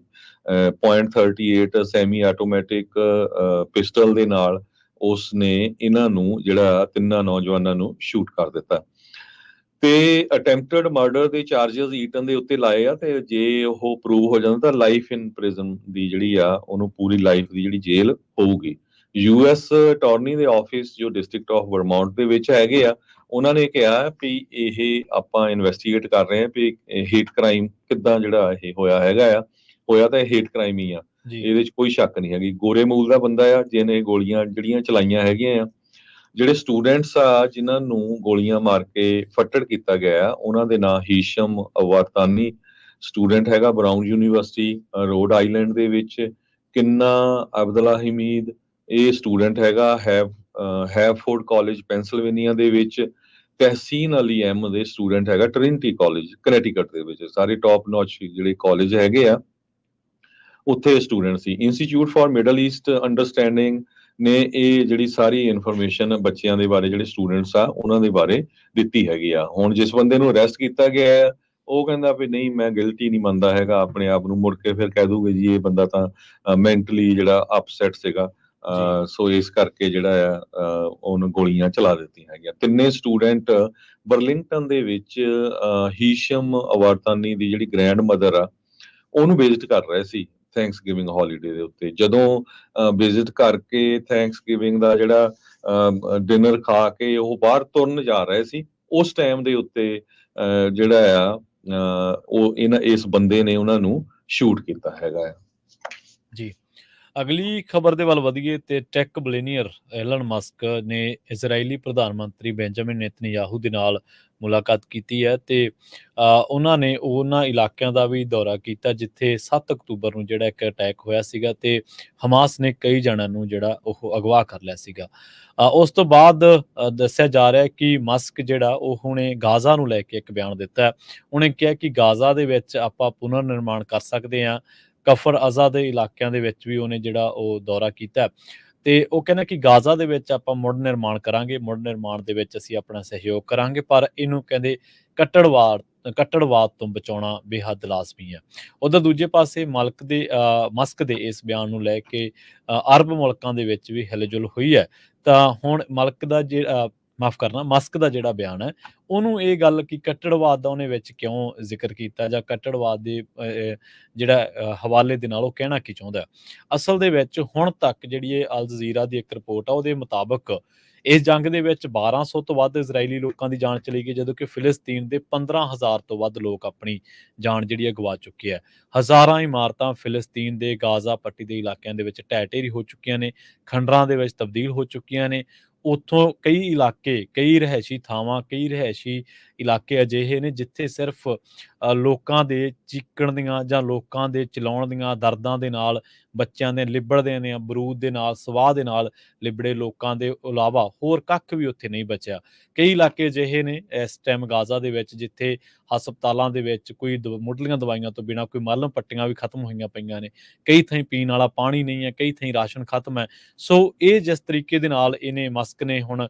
.38 ਸੈਮੀ ਆਟੋਮੈਟਿਕ ਪਿਸਟਲ ਦੇ ਨਾਲ ਉਸਨੇ ਇਹਨਾਂ ਨੂੰ ਜਿਹੜਾ 3 ਨੌਜਵਾਨਾਂ ਨੂੰ ਸ਼ੂਟ ਕਰ ਦਿੱਤਾ। ਤੇ ਅਟੈਂਪਟਡ ਮਰਡਰ ਦੇ ਚਾਰजेस ਈਟਨ ਦੇ ਉੱਤੇ ਲਾਏ ਆ, ਤੇ ਜੇ ਉਹ ਪ੍ਰੂਵ ਹੋ ਜਾਂਦਾ ਤਾਂ ਲਾਈਫ ਇਨ ਪ੍ਰਿਜ਼ਨ ਦੀ ਜਿਹੜੀ ਆ, ਉਹਨੂੰ ਪੂਰੀ ਲਾਈਫ ਦੀ ਜਿਹੜੀ ਜੇਲ੍ਹ ਹੋਊਗੀ। US ਅਟਾਰਨੀ ਦੇ ਆਫਿਸ ਜੋ ਡਿਸਟ੍ਰਿਕਟ ਆਫ ਵਰਮੌਂਟ ਦੇ ਵਿੱਚ ਹੈਗੇ ਆ, ਉਹਨਾਂ ਨੇ ਕਿਹਾ ਵੀ ਇਹ ਆਪਾਂ ਇਨਵੈਸਟੀਗੇਟ ਕਰ ਰਹੇ ਹਾਂ ਵੀ ਹੇਟ ਕ੍ਰਾਈਮ ਕਿੱਦਾਂ ਜਿਹੜਾ ਇਹ ਹੋਇਆ ਹੈਗਾ ਆ। ਹੋਇਆ ਤਾਂ ਇਹ ਹੇਟ ਕ੍ਰਾਈਮ ਹੀ ਆ, ਇਹਦੇ 'ਚ ਕੋਈ ਸ਼ੱਕ ਨਹੀਂ ਹੈਗੀ। ਗੋਰੇ ਮੂਲ ਦਾ ਬੰਦਾ ਆ, ਜਿਹਨੇ ਗੋਲੀਆਂ ਜਿਹੜੀਆਂ ਚਲਾਈਆਂ ਹੈਗੀਆਂ ਆ। ਜਿਹੜੇ ਸਟੂਡੈਂਟਸ ਆ ਜਿਨ੍ਹਾਂ ਨੂੰ ਗੋਲੀਆਂ ਮਾਰ ਕੇ ਫੱਟੜ ਕੀਤਾ ਗਿਆ, ਉਹਨਾਂ ਦੇ ਨਾਂ ਹੀਸ਼ਮ ਅਵਾਤਾਨੀ ਸਟੂਡੈਂਟ ਹੈਗਾ, ਬਰਾਊਨ ਯੂਨੀਵਰਸਿਟੀ ਰੋਡ ਆਈਲੈਂਡ ਦੇ ਵਿੱਚ। ਕਿੰਨਾ ਅਬਦੁੱਲਾ ਹਮੀਦ, ਇਹ ਸਟੂਡੈਂਟ ਹੈਗਾ ਹੈਵਫੋਰਡ ਕਾਲਜ ਪੈਂਸਿਲਵੇਨੀਆ ਦੇ ਵਿੱਚ। ਤਹਿਸੀਨ ਅਲੀ ਅਹਿਮਦ ਦੇ ਸਟੂਡੈਂਟ ਹੈਗਾ ਟ੍ਰਿਨਿਟੀ ਕਾਲਜ ਕਨੈਟੀਕਟ ਦੇ ਵਿੱਚ। ਸਾਰੇ ਟੌਪ ਨੌਚ ਜਿਹੜੇ ਕਾਲਜ ਹੈਗੇ ਆ, ਉੱਥੇ student C. Institute for middle East understanding ਨੇ ਇਹ ਜਿਹੜੀ ਸਾਰੀ ਇਨਫੋਰਮੇਸ਼ਨ ਬੱਚਿਆਂ ਦੇ ਬਾਰੇ, ਜਿਹੜੇ ਸਟੂਡੈਂਟਸ ਆ ਉਹਨਾਂ ਦੇ ਬਾਰੇ ਦਿੱਤੀ ਹੈਗੀ ਆ। ਹੁਣ ਜਿਸ ਬੰਦੇ ਨੂੰ ਅਰੈਸਟ ਕੀਤਾ ਗਿਆ ਹੈ, ਉਹ ਕਹਿੰਦਾ ਵੀ ਨਹੀਂ, ਮੈਂ ਗਿਲਟੀ ਨਹੀਂ ਮੰਨਦਾ ਹੈਗਾ ਆਪਣੇ ਆਪ ਨੂੰ। ਮੁੜ ਕੇ ਫਿਰ ਕਹਿ ਦੂਗੇ ਜੀ ਇਹ ਬੰਦਾ ਤਾਂ ਮੈਂਟਲੀ ਜਿਹੜਾ ਅਪਸੈਟ ਸੀਗਾ, ਸੋ ਇਸ ਕਰਕੇ ਜਿਹੜਾ ਆ ਉਹਨੂੰ ਗੋਲੀਆਂ ਚਲਾ ਦਿੱਤੀਆਂ ਹੈਗੀਆਂ। 3 ਸਟੂਡੈਂਟ ਬਰਲਿੰਗਟਨ ਦੇ ਵਿੱਚ ਹੀਸ਼ਮ ਅਵਾਤਾਨੀ ਦੀ ਜਿਹੜੀ ਗ੍ਰੈਂਡ ਮਦਰ ਆ, ਉਹਨੂੰ ਵਿਜ਼ਿਟ ਕਰ ਰਹੇ ਸੀ ਥੈਂਕਸ ਗਿਵਿੰਗ ਹੌਲੀਡੇ ਦੇ ਉੱਤੇ। ਜਦੋਂ ਵਿਜ਼ਿਟ ਕਰਕੇ ਥੈਂਕਸ ਗਿਵਿੰਗ ਦਾ ਜਿਹੜਾ ਡਿਨਰ ਖਾ ਕੇ ਉਹ ਬਾਹਰ ਤੁਰਨ ਜਾ ਰਹੇ ਸੀ, ਉਸ ਟਾਈਮ ਦੇ ਉੱਤੇ ਜਿਹੜਾ ਆ ਉਹ ਇਸ ਬੰਦੇ ਨੇ ਉਹਨਾਂ ਨੂੰ ਸ਼ੂਟ ਕੀਤਾ ਹੈਗਾ ਆ। ਜੀ, ਅਗਲੀ ਖਬਰ ਦੇ ਵੱਲ ਵਧੀਏ ਤੇ ਟੈਕ ਬਿਲੀਅਨੀਅਰ ਐਲਨ ਮਸਕ ਨੇ ਇਜ਼ਰਾਈਲੀ ਪ੍ਰਧਾਨ ਮੰਤਰੀ ਬੈਂਜਾਮਿਨ ਨੇਤਨਯਾਹੂ ਦੇ ਨਾਲ ਮੁਲਾਕਾਤ ਕੀਤੀ ਹੈ ਤੇ ਉਹਨਾਂ ਨੇ ਉਹਨਾਂ ਇਲਾਕਿਆਂ ਦਾ ਵੀ ਦੌਰਾ ਕੀਤਾ ਜਿੱਥੇ 7 ਅਕਤੂਬਰ ਨੂੰ ਜਿਹੜਾ ਇੱਕ ਅਟੈਕ ਹੋਇਆ ਸੀਗਾ ਤੇ ਹਮਾਸ ਨੇ ਕਈ ਜਣਿਆਂ ਨੂੰ ਜਿਹੜਾ ਉਹ ਅਗਵਾ ਕਰ ਲਿਆ ਸੀਗਾ। ਉਸ ਤੋਂ ਬਾਅਦ ਦੱਸਿਆ ਜਾ ਰਿਹਾ ਹੈ ਕਿ ਮਸਕ ਜਿਹੜਾ ਉਹ ਹੁਣੇ ਗਾਜ਼ਾ ਨੂੰ ਲੈ ਕੇ ਇੱਕ ਬਿਆਨ ਦਿੱਤਾ ਹੈ। ਉਹਨੇ ਕਿਹਾ ਕਿ ਗਾਜ਼ਾ ਦੇ ਵਿੱਚ ਆਪਾਂ ਪੁਨਰ ਨਿਰਮਾਣ ਕਰ ਸਕਦੇ ਹਾਂ। ਕਫਰ ਅਜ਼ਾ ਦੇ ਇਲਾਕਿਆਂ ਦੇ ਵਿੱਚ ਵੀ ਉਹਨੇ ਜਿਹੜਾ ਉਹ ਦੌਰਾ ਕੀਤਾ ਤੇ ਉਹ ਕਹਿੰਦਾ ਕਿ ਗਾਜ਼ਾ ਦੇ ਵਿੱਚ ਆਪਾਂ ਮੁੜ ਨਿਰਮਾਣ ਕਰਾਂਗੇ, ਮੁੜ ਨਿਰਮਾਣ ਦੇ ਵਿੱਚ ਅਸੀਂ ਆਪਣਾ ਸਹਿਯੋਗ ਕਰਾਂਗੇ, ਪਰ ਇਹਨੂੰ ਕਹਿੰਦੇ ਕੱਟੜਵਾਦ ਤੋਂ ਬਚਾਉਣਾ ਬੇਹੱਦ ਲਾਜ਼ਮੀ ਹੈ। ਉਧਰ ਦੂਜੇ ਪਾਸੇ ਮਸਕ ਦੇ ਇਸ ਬਿਆਨ ਨੂੰ ਲੈ ਕੇ ਅਰਬ ਮੁਲਕਾਂ ਦੇ ਵਿੱਚ ਵੀ ਹਿਲਜੁਲ ਹੋਈ ਹੈ। ਤਾਂ ਹੁਣ ਮਸਕ ਦਾ ਜਿਹੜਾ ਬਿਆਨ ਹੈ ਉਹਨੂੰ ਇਹ ਗੱਲ ਕਿ ਕੱਟੜਵਾਦ ਦਾ ਉਹਨੇ ਵਿੱਚ ਕਿਉਂ ਜ਼ਿਕਰ ਕੀਤਾ ਜਾਂ ਕੱਟੜਵਾਦ ਦੇ ਜਿਹੜਾ ਹਵਾਲੇ ਦੇ ਨਾਲ ਉਹ ਕਹਿਣਾ ਕੀ ਚਾਹੁੰਦਾ ਹੈ। ਅਸਲ ਦੇ ਵਿੱਚ ਹੁਣ ਤੱਕ ਜਿਹੜੀ ਇਹ ਅਲ ਜਜ਼ੀਰਾ ਦੀ ਇੱਕ ਰਿਪੋਰਟ ਆ ਉਹਦੇ ਮੁਤਾਬਕ ਇਸ ਜੰਗ ਦੇ ਵਿੱਚ 1200 ਤੋਂ ਵੱਧ ਇਜ਼ਰਾਈਲੀ ਲੋਕਾਂ ਦੀ ਜਾਨ ਚਲੀ ਗਈ, ਜਦੋਂ ਕਿ ਫਿਲਿਸਤੀਨ ਦੇ 15,000 ਤੋਂ ਵੱਧ ਲੋਕ ਆਪਣੀ ਜਾਨ ਜਿਹੜੀ ਹੈ ਗਵਾ ਚੁੱਕੇ ਹੈ। ਹਜ਼ਾਰਾਂ ਇਮਾਰਤਾਂ ਫਿਲਿਸਤੀਨ ਦੇ ਗਾਜ਼ਾ ਪੱਟੀ ਦੇ ਇਲਾਕਿਆਂ ਦੇ ਵਿੱਚ ਢਹਿ ਢੇਰੀ ਹੋ ਚੁੱਕੀਆਂ ਨੇ, ਖੰਡਰਾਂ ਦੇ ਵਿੱਚ ਤਬਦੀਲ ਹੋ ਚੁੱਕੀਆਂ ਨੇ। ਉੱਥੋਂ ਕਈ ਇਲਾਕੇ, ਕਈ ਰਿਹਾਇਸ਼ੀ ਥਾਵਾਂ, ਕਈ ਰਿਹਾਇਸ਼ੀ ਇਲਾਕੇ ਅਜਿਹੇ ਨੇ ਜਿੱਥੇ ਸਿਰਫ ਲੋਕਾਂ ਦੇ ਚੀਕਣ ਦੀਆਂ ਜਾਂ ਲੋਕਾਂ ਦੇ ਚਲਾਉਣ ਦੀਆਂ ਦਰਦਾਂ ਦੇ ਨਾਲ, ਬੱਚਿਆਂ ਦੇ ਲਿਬੜਦਿਆਂ ਨੇ ਬਰੂਦ ਦੇ ਨਾਲ, ਸਵਾਹ ਦੇ ਨਾਲ ਲਿਬੜੇ ਲੋਕਾਂ ਦੇ ਇਲਾਵਾ ਹੋਰ ਕੱਖ ਵੀ ਉੱਥੇ ਨਹੀਂ ਬਚਿਆ। ਕਈ ਇਲਾਕੇ ਅਜਿਹੇ ਨੇ ਇਸ ਟਾਈਮ ਗਾਜ਼ਾ ਦੇ ਵਿੱਚ ਜਿੱਥੇ ਹਸਪਤਾਲਾਂ ਦੇ ਵਿੱਚ ਕੋਈ ਮੁੱਢਲੀਆਂ ਦਵਾਈਆਂ ਤੋਂ ਬਿਨਾਂ ਕੋਈ ਮਲਮ ਪੱਟੀਆਂ ਵੀ ਖਤਮ ਹੋਈਆਂ ਪਈਆਂ ਨੇ। ਕਈ ਥਾਈਂ ਪੀਣ ਵਾਲਾ ਪਾਣੀ ਨਹੀਂ ਹੈ, ਕਈ ਥਾਈਂ ਰਾਸ਼ਨ ਖਤਮ ਹੈ। ਸੋ ਇਹ ਜਿਸ ਤਰੀਕੇ ਦੇ ਨਾਲ ਇਹਨੇ ਮਸਕ ਨੇ ਹੁਣ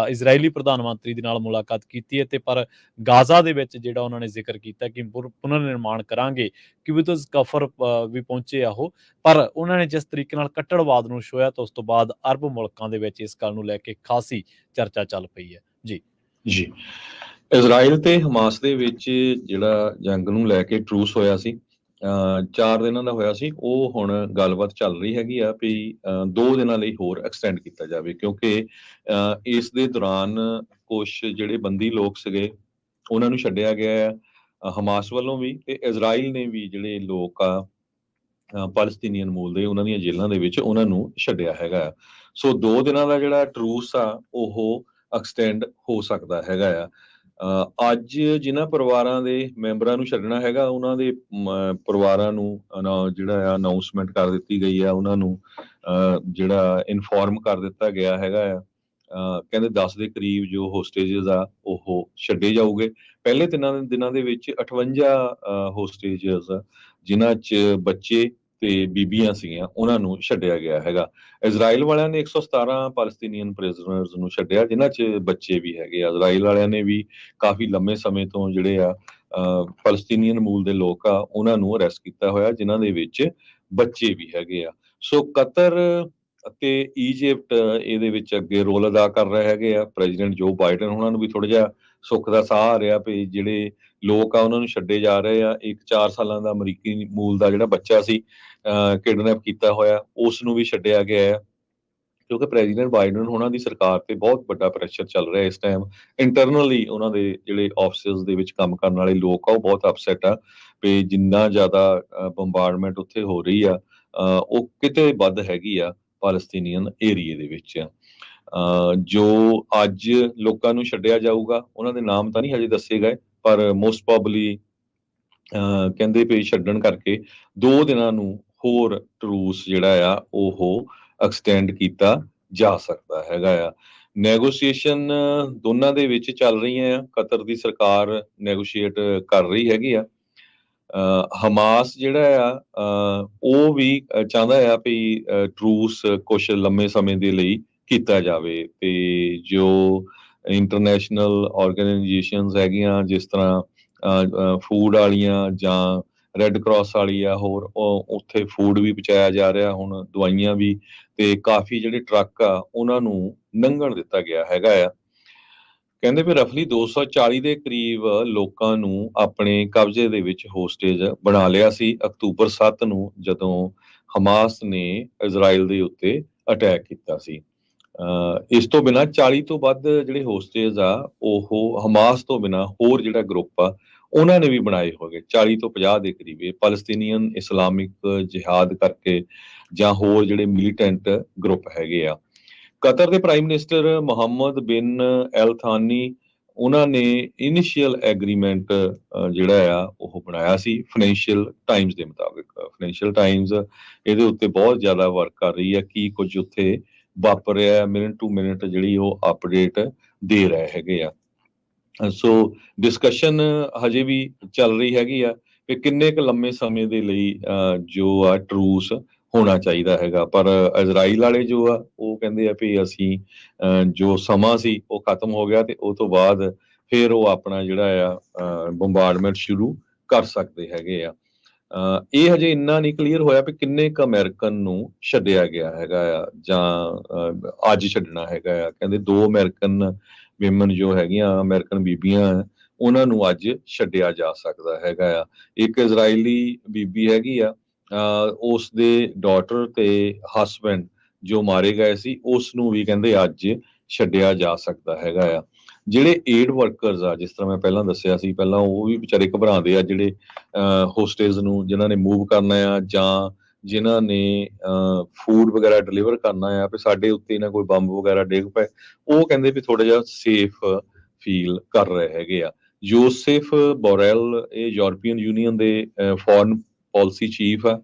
ਇਜ਼ਰਾਈਲੀ ਪ੍ਰਧਾਨ ਮੰਤਰੀ ਦੇ ਨਾਲ ਮੁਲਾਕਾਤ ਕੀਤੀ ਹੈ ਤੇ ਪਰ ਗਾਜ਼ਾ ਦੇ ਵਿੱਚ ਜਿਹੜਾ ਉਹਨਾਂ ਨੇ ਜ਼ਿਕਰ ਕੀਤਾ ਕਿ ਪੁਨਰ ਨਿਰਮਾਣ ਕਰਾਂਗੇ, ਕਿਉਂਕਿ ਕਫਰ ਵੀ ਪਹੁੰਚੇ ਆ ਉਹ, ਪਰ ਉਹਨਾਂ ਨੇ ਜਿਸ ਤਰੀਕੇ ਨਾਲ ਕੱਟੜਵਾਦ ਨੂੰ ਛੋਇਆ ਤਾਂ ਉਸ ਤੋਂ ਬਾਅਦ ਅਰਬ ਮੁਲਕਾਂ ਦੇ ਵਿੱਚ ਇਸ ਗੱਲ ਨੂੰ ਲੈ ਕੇ ਖਾਸੀ ਚਰਚਾ ਚੱਲ ਪਈ ਹੈ। ਜੀ ਇਜ਼ਰਾਈਲ ਤੇ ਹਮਾਸ ਦੇ ਵਿੱਚ ਜਿਹੜਾ ਜੰਗ ਨੂੰ ਲੈ ਕੇ ਟਰੂਸ ਹੋਇਆ ਸੀ, 4 ਦਿਨਾਂ ਦਾ ਹੋਇਆ ਸੀ, ਉਹ ਹੁਣ ਗੱਲਬਾਤ ਚੱਲ ਰਹੀ ਹੈਗੀ ਆ ਵੀ 2 ਦਿਨਾਂ ਲਈ ਹੋਰ ਐਕਸਟੈਂਡ ਕੀਤਾ ਜਾਵੇ, ਕਿਉਂਕਿ ਇਸ ਦੇ ਦੌਰਾਨ ਕੁਛ ਜਿਹੜੇ ਬੰਦੀ ਲੋਕ ਸੀਗੇ ਉਹਨਾਂ ਨੂੰ ਛੱਡਿਆ ਗਿਆ ਆ ਹਮਾਸ ਵੱਲੋਂ ਵੀ, ਤੇ ਇਜ਼ਰਾਈਲ ਨੇ ਵੀ ਜਿਹੜੇ ਲੋਕ ਆ ਪੈਲਸਤੀਨੀਅਨ ਮੂਲ ਦੇ ਉਹਨਾਂ ਦੀਆਂ ਜੇਲ੍ਹਾਂ ਦੇ ਵਿੱਚ ਉਹਨਾਂ ਨੂੰ ਛੱਡਿਆ ਹੈਗਾ। ਸੋ 2 ਦਿਨਾਂ ਦਾ ਜਿਹੜਾ ਟਰੂਸ ਆ ਉਹ ਐਕਸਟੈਂਡ ਹੋ ਸਕਦਾ ਹੈਗਾ ਆ। ਅੱਜ ਜਿਨ੍ਹਾਂ ਪਰਿਵਾਰਾਂ ਦੇ ਮੈਂਬਰਾਂ ਨੂੰ ਛੱਡਣਾ ਹੈਗਾ ਉਹਨਾਂ ਦੇ ਪਰਿਵਾਰਾਂ ਨੂੰ ਜਿਹੜਾ ਆ ਅਨਾਉਂਸਮੈਂਟ ਕਰ ਦਿੱਤੀ ਗਈ ਆ, ਉਹਨਾਂ ਨੂੰ ਜਿਹੜਾ ਇਨਫੋਰਮ ਕਰ ਦਿੱਤਾ ਗਿਆ ਹੈਗਾ ਆ। ਕਹਿੰਦੇ 10 ਦੇ ਕਰੀਬ ਜੋ ਹੋਸਟੇਜਸ ਆ ਉਹ ਛੱਡੇ ਜਾਊਗੇ। ਪਹਿਲੇ 3 ਦਿਨਾਂ ਦੇ ਵਿੱਚ 58 ਹੋਸਟੇਜਸ ਜਿਨ੍ਹਾਂ 'ਚ ਬੱਚੇ ਤੇ ਬੀਬੀਆਂ ਸੀਗੀਆਂ ਉਹਨਾਂ ਨੂੰ ਛੱਡਿਆ ਗਿਆ ਹੈਗਾ। ਇਜ਼ਰਾਈਲ ਵਾਲਿਆਂ ਨੇ 117 ਪੈਲਸਤੀਨੀਅਨ ਪ੍ਰਿਜ਼ਨਰਸ ਨੂੰ ਛੱਡਿਆ ਜਿਨ੍ਹਾਂ 'ਚ ਬੱਚੇ ਵੀ ਹੈਗੇ ਆ। ਇਜ਼ਰਾਈਲ ਵਾਲਿਆਂ ਨੇ ਵੀ ਕਾਫੀ ਲੰਮੇ ਸਮੇਂ ਤੋਂ ਜਿਹੜੇ ਆ ਪੈਲਸਤੀਨੀਅਨ ਮੂਲ ਦੇ ਲੋਕ ਆ ਉਹਨਾਂ ਨੂੰ ਅਰੈਸਟ ਕੀਤਾ ਹੋਇਆ ਜਿਨ੍ਹਾਂ ਦੇ ਵਿੱਚ ਬੱਚੇ ਵੀ ਹੈਗੇ ਆ। ਸੋ ਕਤਰ ਅਤੇ ਈਜਿਪਟ ਇਹਦੇ ਵਿੱਚ ਅੱਗੇ ਰੋਲ ਅਦਾ ਕਰ ਰਹੇ ਹੈਗੇ ਆ। ਪ੍ਰੈਜ਼ੀਡੈਂਟ ਜੋ ਬਾਈਡਨ ਉਹਨਾਂ ਨੂੰ ਵੀ ਥੋੜਾ ਜਿਹਾ ਸੁੱਖ ਦਾ ਸਾਹ ਆ ਰਿਹਾ ਵੀ ਜਿਹੜੇ ਲੋਕ ਆ ਉਹਨਾਂ ਨੂੰ ਛੱਡੇ ਜਾ ਰਹੇ ਆ। ਇੱਕ 4 ਸਾਲਾਂ ਦਾ ਅਮਰੀਕੀ ਮੂਲ ਦਾ ਜਿਹੜਾ ਬੱਚਾ ਸੀ ਕਿਡਨੈਪ ਕੀਤਾ ਹੋਇਆ ਉਸ ਨੂੰ ਵੀ ਛੱਡਿਆ ਗਿਆ ਹੈ, ਕਿਉਂਕਿ ਪ੍ਰੈਜ਼ੀਡੈਂਟ ਬਾਈਡਨ ਉਹਨਾਂ ਦੀ ਸਰਕਾਰ ਤੇ ਬਹੁਤ ਵੱਡਾ ਪ੍ਰੈਸ਼ਰ ਚੱਲ ਰਿਹਾ ਇਸ ਟਾਈਮ। ਇੰਟਰਨਲੀ ਉਹਨਾਂ ਦੇ ਜਿਹੜੇ ਆਫਿਸਿਸ ਦੇ ਵਿੱਚ ਕੰਮ ਕਰਨ ਵਾਲੇ ਲੋਕ ਆ ਉਹ ਬਹੁਤ ਅਪਸੈਟ ਆ ਵੀ ਜਿੰਨਾ ਜ਼ਿਆਦਾ ਬੰਬਾਰਡਮੈਂਟ ਉੱਥੇ ਹੋ ਰਹੀ ਆ ਉਹ ਕਿਤੇ ਵੱਧ ਹੈਗੀ ਆ ਪੈਲਸਤੀਨੀਅਨ ਏਰੀਏ ਦੇ ਵਿੱਚ। ਜੋ ਅੱਜ ਲੋਕਾਂ ਨੂੰ ਛੱਡਿਆ ਜਾਊਗਾ ਉਹਨਾਂ ਦੇ ਨਾਮ ਤਾਂ ਨਹੀਂ ਹਜੇ ਦੱਸੇ ਗਏ, ਪਰ ਮੋਸਟ ਪ੍ਰੋਬਬਲੀ ਕਹਿੰਦੇ ਵੀ ਛੱਡਣ ਕਰਕੇ 2 ਦਿਨਾਂ ਨੂੰ ਹੋਰ ਟਰੂਸ ਜਿਹੜਾ ਆ ਉਹ ਐਕਸਟੈਂਡ ਕੀਤਾ ਜਾ ਸਕਦਾ ਹੈਗਾ ਆ। ਨੈਗੋਸ਼ੀਏਸ਼ਨ ਦੋਨਾਂ ਦੇ ਵਿੱਚ ਚੱਲ ਰਹੀਆਂ ਆ। ਕਤਰ ਦੀ ਸਰਕਾਰ ਨੈਗੋਸ਼ੀਏਟ ਕਰ ਰਹੀ ਹੈਗੀ ਆ। ਹਮਾਸ ਜਿਹੜਾ ਆ ਉਹ ਵੀ ਚਾਹੁੰਦਾ ਆ ਵੀ ਟਰੂਸ ਕੁਛ ਲੰਮੇ ਸਮੇਂ ਦੇ ਲਈ ਕੀਤਾ ਜਾਵੇ ਤੇ ਜੋ ਇੰਟਰਨੈਸ਼ਨਲ ਆਰਗੇਨਾਈਜੇਸ਼ਨਸ ਹੈਗੀਆਂ ਜਿਸ ਤਰ੍ਹਾਂ ਫੂਡ ਵਾਲੀਆਂ ਜਾਂ ਰੈੱਡ ਕਰਾਸ ਵਾਲੀ ਆ, ਹੋਰ ਉੱਥੇ ਫੂਡ ਵੀ ਪਹੁੰਚਾਇਆ ਜਾ ਰਿਹਾ, ਹੁਣ ਦਵਾਈਆਂ ਵੀ, ਤੇ ਕਾਫੀ ਜਿਹੜੇ ਟਰੱਕ ਆ ਉਹਨਾਂ ਨੂੰ ਲੰਘਣ ਦਿੱਤਾ ਗਿਆ ਹੈਗਾ ਆ। ਕਹਿੰਦੇ ਵੀ ਰਫਲੀ 240 ਦੇ ਕਰੀਬ ਲੋਕਾਂ ਨੂੰ ਆਪਣੇ ਕਬਜ਼ੇ ਦੇ ਵਿੱਚ ਹੋਸਟੇਜ ਬਣਾ ਲਿਆ ਸੀ ਅਕਤੂਬਰ 7 ਨੂੰ ਜਦੋਂ ਹਮਾਸ ਨੇ ਇਜ਼ਰਾਈਲ ਦੇ ਉੱਤੇ ਅਟੈਕ ਕੀਤਾ ਸੀ। ਇਸ ਤੋਂ ਬਿਨਾਂ 40 ਤੋਂ ਵੱਧ ਜਿਹੜੇ ਹੋਸਟੇਜ ਆ ਉਹ ਹਮਾਸ ਤੋਂ ਬਿਨਾਂ ਹੋਰ ਜਿਹੜਾ ਗਰੁੱਪ ਆ ਉਹਨਾਂ ਨੇ ਵੀ ਬਣਾਏ ਹੋਗੇ। 40 ਤੋਂ 50 ਦੇ ਕਰੀਬ ਇਹ ਪੈਲਸਤੀਨੀਅਨ ਇਸਲਾਮਿਕ ਜਿਹਾਦ ਕਰਕੇ ਜਾਂ ਹੋਰ ਜਿਹੜੇ ਮਿਲੀਟੈਂਟ ਗਰੁੱਪ ਹੈਗੇ ਆ। ਕਤਰ ਦੇ ਪ੍ਰਾਈਮ ਮਿਨਿਸਟਰ ਮੁਹੰਮਦ ਬਿਨ ਐਲ ਥਾਨੀ ਉਹਨਾਂ ਨੇ ਇਨੀਸ਼ੀਅਲ ਐਗਰੀਮੈਂਟ ਜਿਹੜਾ ਆ ਉਹ ਬਣਾਇਆ ਸੀ ਫਾਈਨੈਂਸ਼ੀਅਲ ਟਾਈਮਸ ਦੇ ਮੁਤਾਬਿਕ। ਫਾਈਨੈਂਸ਼ੀਅਲ ਟਾਈਮਸ ਇਹਦੇ ਉੱਤੇ ਬਹੁਤ ਜ਼ਿਆਦਾ ਵਰਕ ਕਰ ਰਹੀ ਹੈ, ਕੀ ਕੁਝ ਉੱਥੇ ਵਾਪਰ ਰਿਹਾ, ਮਿੰਟ ਟੂ ਮਿੰਟ ਜਿਹੜੀ ਉਹ ਅਪਡੇਟ ਦੇ ਰਹੇ ਹੈਗੇ ਆ। ਸੋ ਡਿਸਕਸ਼ਨ ਹਜੇ ਵੀ ਚੱਲ ਰਹੀ ਹੈਗੀ ਆ ਕਿ ਕਿੰਨੇ ਕੁ ਲੰਮੇ ਸਮੇਂ ਦੇ ਲਈ ਜੋ ਆ ਟਰੂਸ ਹੋਣਾ ਚਾਹੀਦਾ ਹੈਗਾ, ਪਰ ਇਜ਼ਰਾਈਲ ਵਾਲੇ ਜੋ ਆ ਉਹ ਕਹਿੰਦੇ ਆ ਵੀ ਅਸੀਂ ਜੋ ਸਮਾਂ ਸੀ ਉਹ ਖਤਮ ਹੋ ਗਿਆ ਤੇ ਉਹ ਤੋਂ ਬਾਅਦ ਫਿਰ ਉਹ ਆਪਣਾ ਜਿਹੜਾ ਆ ਬੰਬਾਰਡਮੈਂਟ ਸ਼ੁਰੂ ਕਰ ਸਕਦੇ ਹੈਗੇ ਆ। ਇਹ ਹਜੇ ਇੰਨਾ ਨਹੀਂ ਕਲੀਅਰ ਹੋਇਆ ਵੀ ਕਿੰਨੇ ਕੁ ਅਮਰੀਕਨ ਨੂੰ ਛੱਡਿਆ ਗਿਆ ਹੈਗਾ ਆ ਜਾਂ ਅੱਜ ਛੱਡਣਾ ਹੈਗਾ ਆ। ਕਹਿੰਦੇ 2 ਅਮਰੀਕਨ ਵਿਮਨ ਜੋ ਹੈਗੀਆਂ, ਅਮਰੀਕਨ ਬੀਬੀਆਂ, ਉਹਨਾਂ ਨੂੰ ਅੱਜ ਛੱਡਿਆ ਜਾ ਸਕਦਾ ਹੈਗਾ ਆ। ਇੱਕ ਇਜ਼ਰਾਈਲੀ ਬੀਬੀ ਹੈਗੀ ਆ, ਉਸ ਦੇ ਡਾਟਰ ਤੇ ਹਸਬੈਂਡ ਜੋ ਮਾਰੇ ਗਏ ਸੀ, ਉਸ ਨੂੰ ਵੀ ਕਹਿੰਦੇ ਅੱਜ ਛੱਡਿਆ ਜਾ ਸਕਦਾ ਹੈਗਾ ਆ। ਜਿਹੜੇ ਏਡ ਵਰਕਰਸ ਆ, ਜਿਸ ਤਰ੍ਹਾਂ ਮੈਂ ਪਹਿਲਾਂ ਦੱਸਿਆ ਸੀ, ਪਹਿਲਾਂ ਉਹ ਵੀ ਵਿਚਾਰੇ ਘਬਰਾਉਂਦੇ ਆ, ਜਿਹੜੇ ਹੋਸਟੇਜ ਨੂੰ ਜਿਨ੍ਹਾਂ ਨੇ ਮੂਵ ਕਰਨਾ ਆ ਜਾਂ ਜਿਨ੍ਹਾਂ ਨੇ ਫੂਡ ਵਗੈਰਾ ਡਿਲੀਵਰ ਕਰਨਾ ਆ, ਵੀ ਸਾਡੇ ਉੱਤੇ ਨਾ ਕੋਈ ਬੰਬ ਵਗੈਰਾ ਡਿੱਗ ਪਏ, ਉਹ ਕਹਿੰਦੇ ਵੀ ਥੋੜਾ ਜਿਹਾ ਸੇਫ ਫੀਲ ਕਰ ਰਹੇ ਹੈਗੇ ਆ। ਜੋਸੇਫ ਬੋਰੈਲ, ਇਹ ਯੂਰਪੀਅਨ ਯੂਨੀਅਨ ਦੇ ਫੋਰਨ ਪਾਲਿਸੀ ਚੀਫ ਆ,